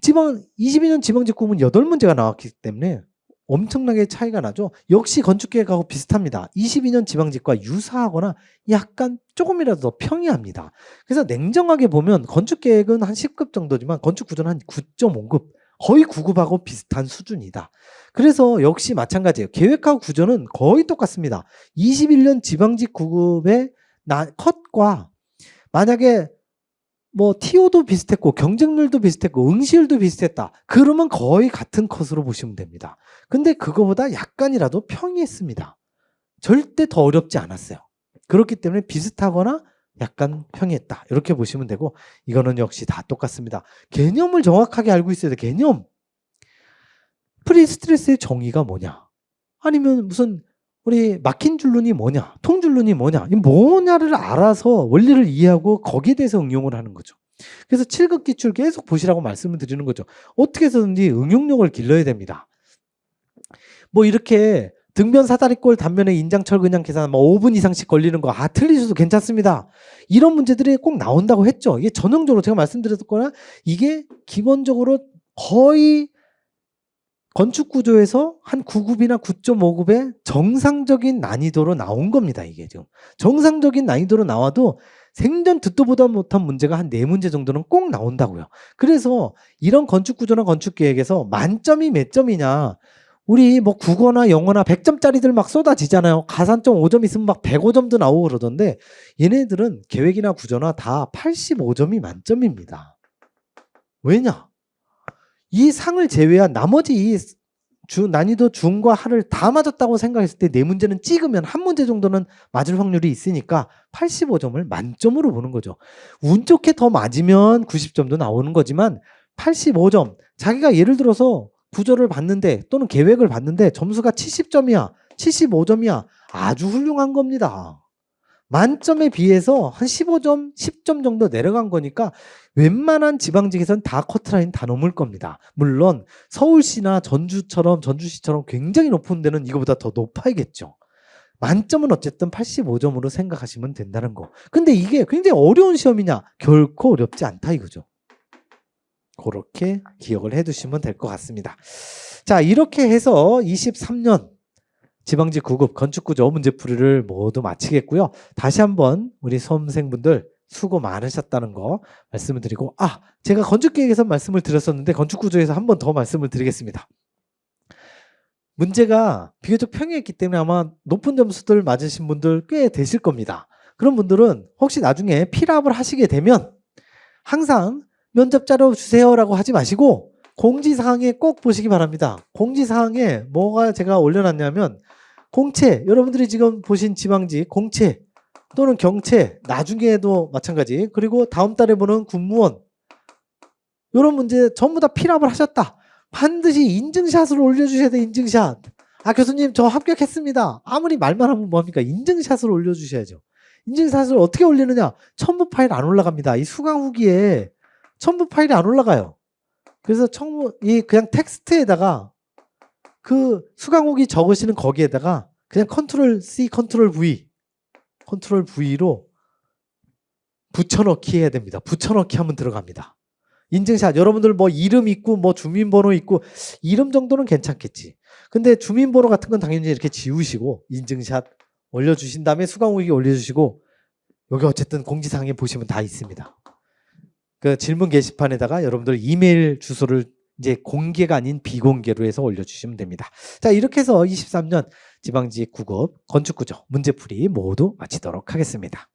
22년 지방직구는 8문제가 나왔기 때문에 엄청나게 차이가 나죠. 역시 건축계획하고 비슷합니다. 22년 지방직구와 유사하거나 약간 조금이라도 더 평이합니다. 그래서 냉정하게 보면 건축계획은 한 10급 정도지만 건축구조는 한 9.5급 거의 9급하고 비슷한 수준이다. 그래서 역시 마찬가지예요. 계획하고 구조는 거의 똑같습니다. 21년 지방직구급의 컷과 만약에 뭐 TO도 비슷했고 경쟁률도 비슷했고 응시율도 비슷했다. 그러면 거의 같은 컷으로 보시면 됩니다. 근데 그거보다 약간이라도 평이했습니다. 절대 더 어렵지 않았어요. 그렇기 때문에 비슷하거나 약간 평이했다. 이렇게 보시면 되고 이거는 역시 다 똑같습니다. 개념을 정확하게 알고 있어야 돼. 개념. 프리스트레스의 정의가 뭐냐? 아니면 무슨 우리 막힌 줄눈이 뭐냐? 통줄눈이 뭐냐? 이 뭐냐를 알아서 원리를 이해하고 거기에 대해서 응용을 하는 거죠. 그래서 7급 기출 계속 보시라고 말씀을 드리는 거죠. 어떻게 해서든지 응용력을 길러야 됩니다. 뭐 이렇게 등변 사다리꼴 단면에 인장철 그냥 계산 뭐 5분 이상씩 걸리는 거 틀리셔도 괜찮습니다. 이런 문제들이 꼭 나온다고 했죠. 이게 전형적으로 제가 말씀드렸거나 이게 기본적으로 거의 건축구조에서 한 9급이나 9.5급의 정상적인 난이도로 나온 겁니다. 이게 지금 정상적인 난이도로 나와도 생전 듣도 보다 못한 문제가 한 4문제 정도는 꼭 나온다고요. 그래서 이런 건축구조나 건축계획에서 만점이 몇 점이냐, 우리 뭐 국어나 영어나 100점짜리들 막 쏟아지잖아요. 가산점 5점 있으면 막 105점도 나오고 그러던데 얘네들은 계획이나 구조나 다 85점이 만점입니다. 왜냐? 이 상을 제외한 나머지 이 난이도 중과 하를 다 맞았다고 생각했을 때 4문제는 찍으면 한 문제 정도는 맞을 확률이 있으니까 85점을 만점으로 보는 거죠. 운 좋게 더 맞으면 90점도 나오는 거지만 85점, 자기가 예를 들어서 구조를 봤는데 또는 계획을 봤는데 점수가 70점이야, 75점이야, 아주 훌륭한 겁니다. 만점에 비해서 한 15점, 10점 정도 내려간 거니까 웬만한 지방직에서는 다 커트라인 다 넘을 겁니다. 물론 서울시나 전주시처럼 굉장히 높은 데는 이거보다 더 높아야겠죠. 만점은 어쨌든 85점으로 생각하시면 된다는 거. 근데 이게 굉장히 어려운 시험이냐? 결코 어렵지 않다 이거죠. 그렇게 기억을 해두시면 될 것 같습니다. 자, 이렇게 해서 23년 지방직 9급 건축구조 문제풀이를 모두 마치겠고요. 다시 한번 우리 수험생분들 수고 많으셨다는 거 말씀을 드리고, 제가 건축계획에서 말씀을 드렸었는데 건축구조에서 한 번 더 말씀을 드리겠습니다. 문제가 비교적 평이했기 때문에 아마 높은 점수들 맞으신 분들 꽤 되실 겁니다. 그런 분들은 혹시 나중에 필압을 하시게 되면 항상 면접 자료 주세요라고 하지 마시고 공지사항에 꼭 보시기 바랍니다. 공지사항에 뭐가 제가 올려놨냐면 공채, 여러분들이 지금 보신 지방직 공채 또는 경채, 나중에도 마찬가지, 그리고 다음 달에 보는 군무원, 이런 문제 전부 다 필압을 하셨다. 반드시 인증샷을 올려주셔야 돼. 인증샷. 교수님 저 합격했습니다. 아무리 말만 하면 뭐합니까? 인증샷을 올려주셔야죠. 인증샷을 어떻게 올리느냐? 첨부 파일 안 올라갑니다. 이 수강 후기에 첨부 파일이 안 올라가요. 그래서 그냥 텍스트에다가 그 수강 후기 적으시는 거기에다가 그냥 컨트롤 C, 컨트롤 V로 붙여넣기 해야 됩니다. 붙여넣기 하면 들어갑니다. 인증샷, 여러분들 뭐 이름 있고 뭐 주민번호 있고 이름 정도는 괜찮겠지. 근데 주민번호 같은 건 당연히 이렇게 지우시고 인증샷 올려주신 다음에 수강 후기 올려주시고, 여기 어쨌든 공지사항에 보시면 다 있습니다. 그 질문 게시판에다가 여러분들 이메일 주소를 이제 공개가 아닌 비공개로 해서 올려주시면 됩니다. 자, 이렇게 해서 23년 지방직 9급 건축구조 문제풀이 모두 마치도록 하겠습니다.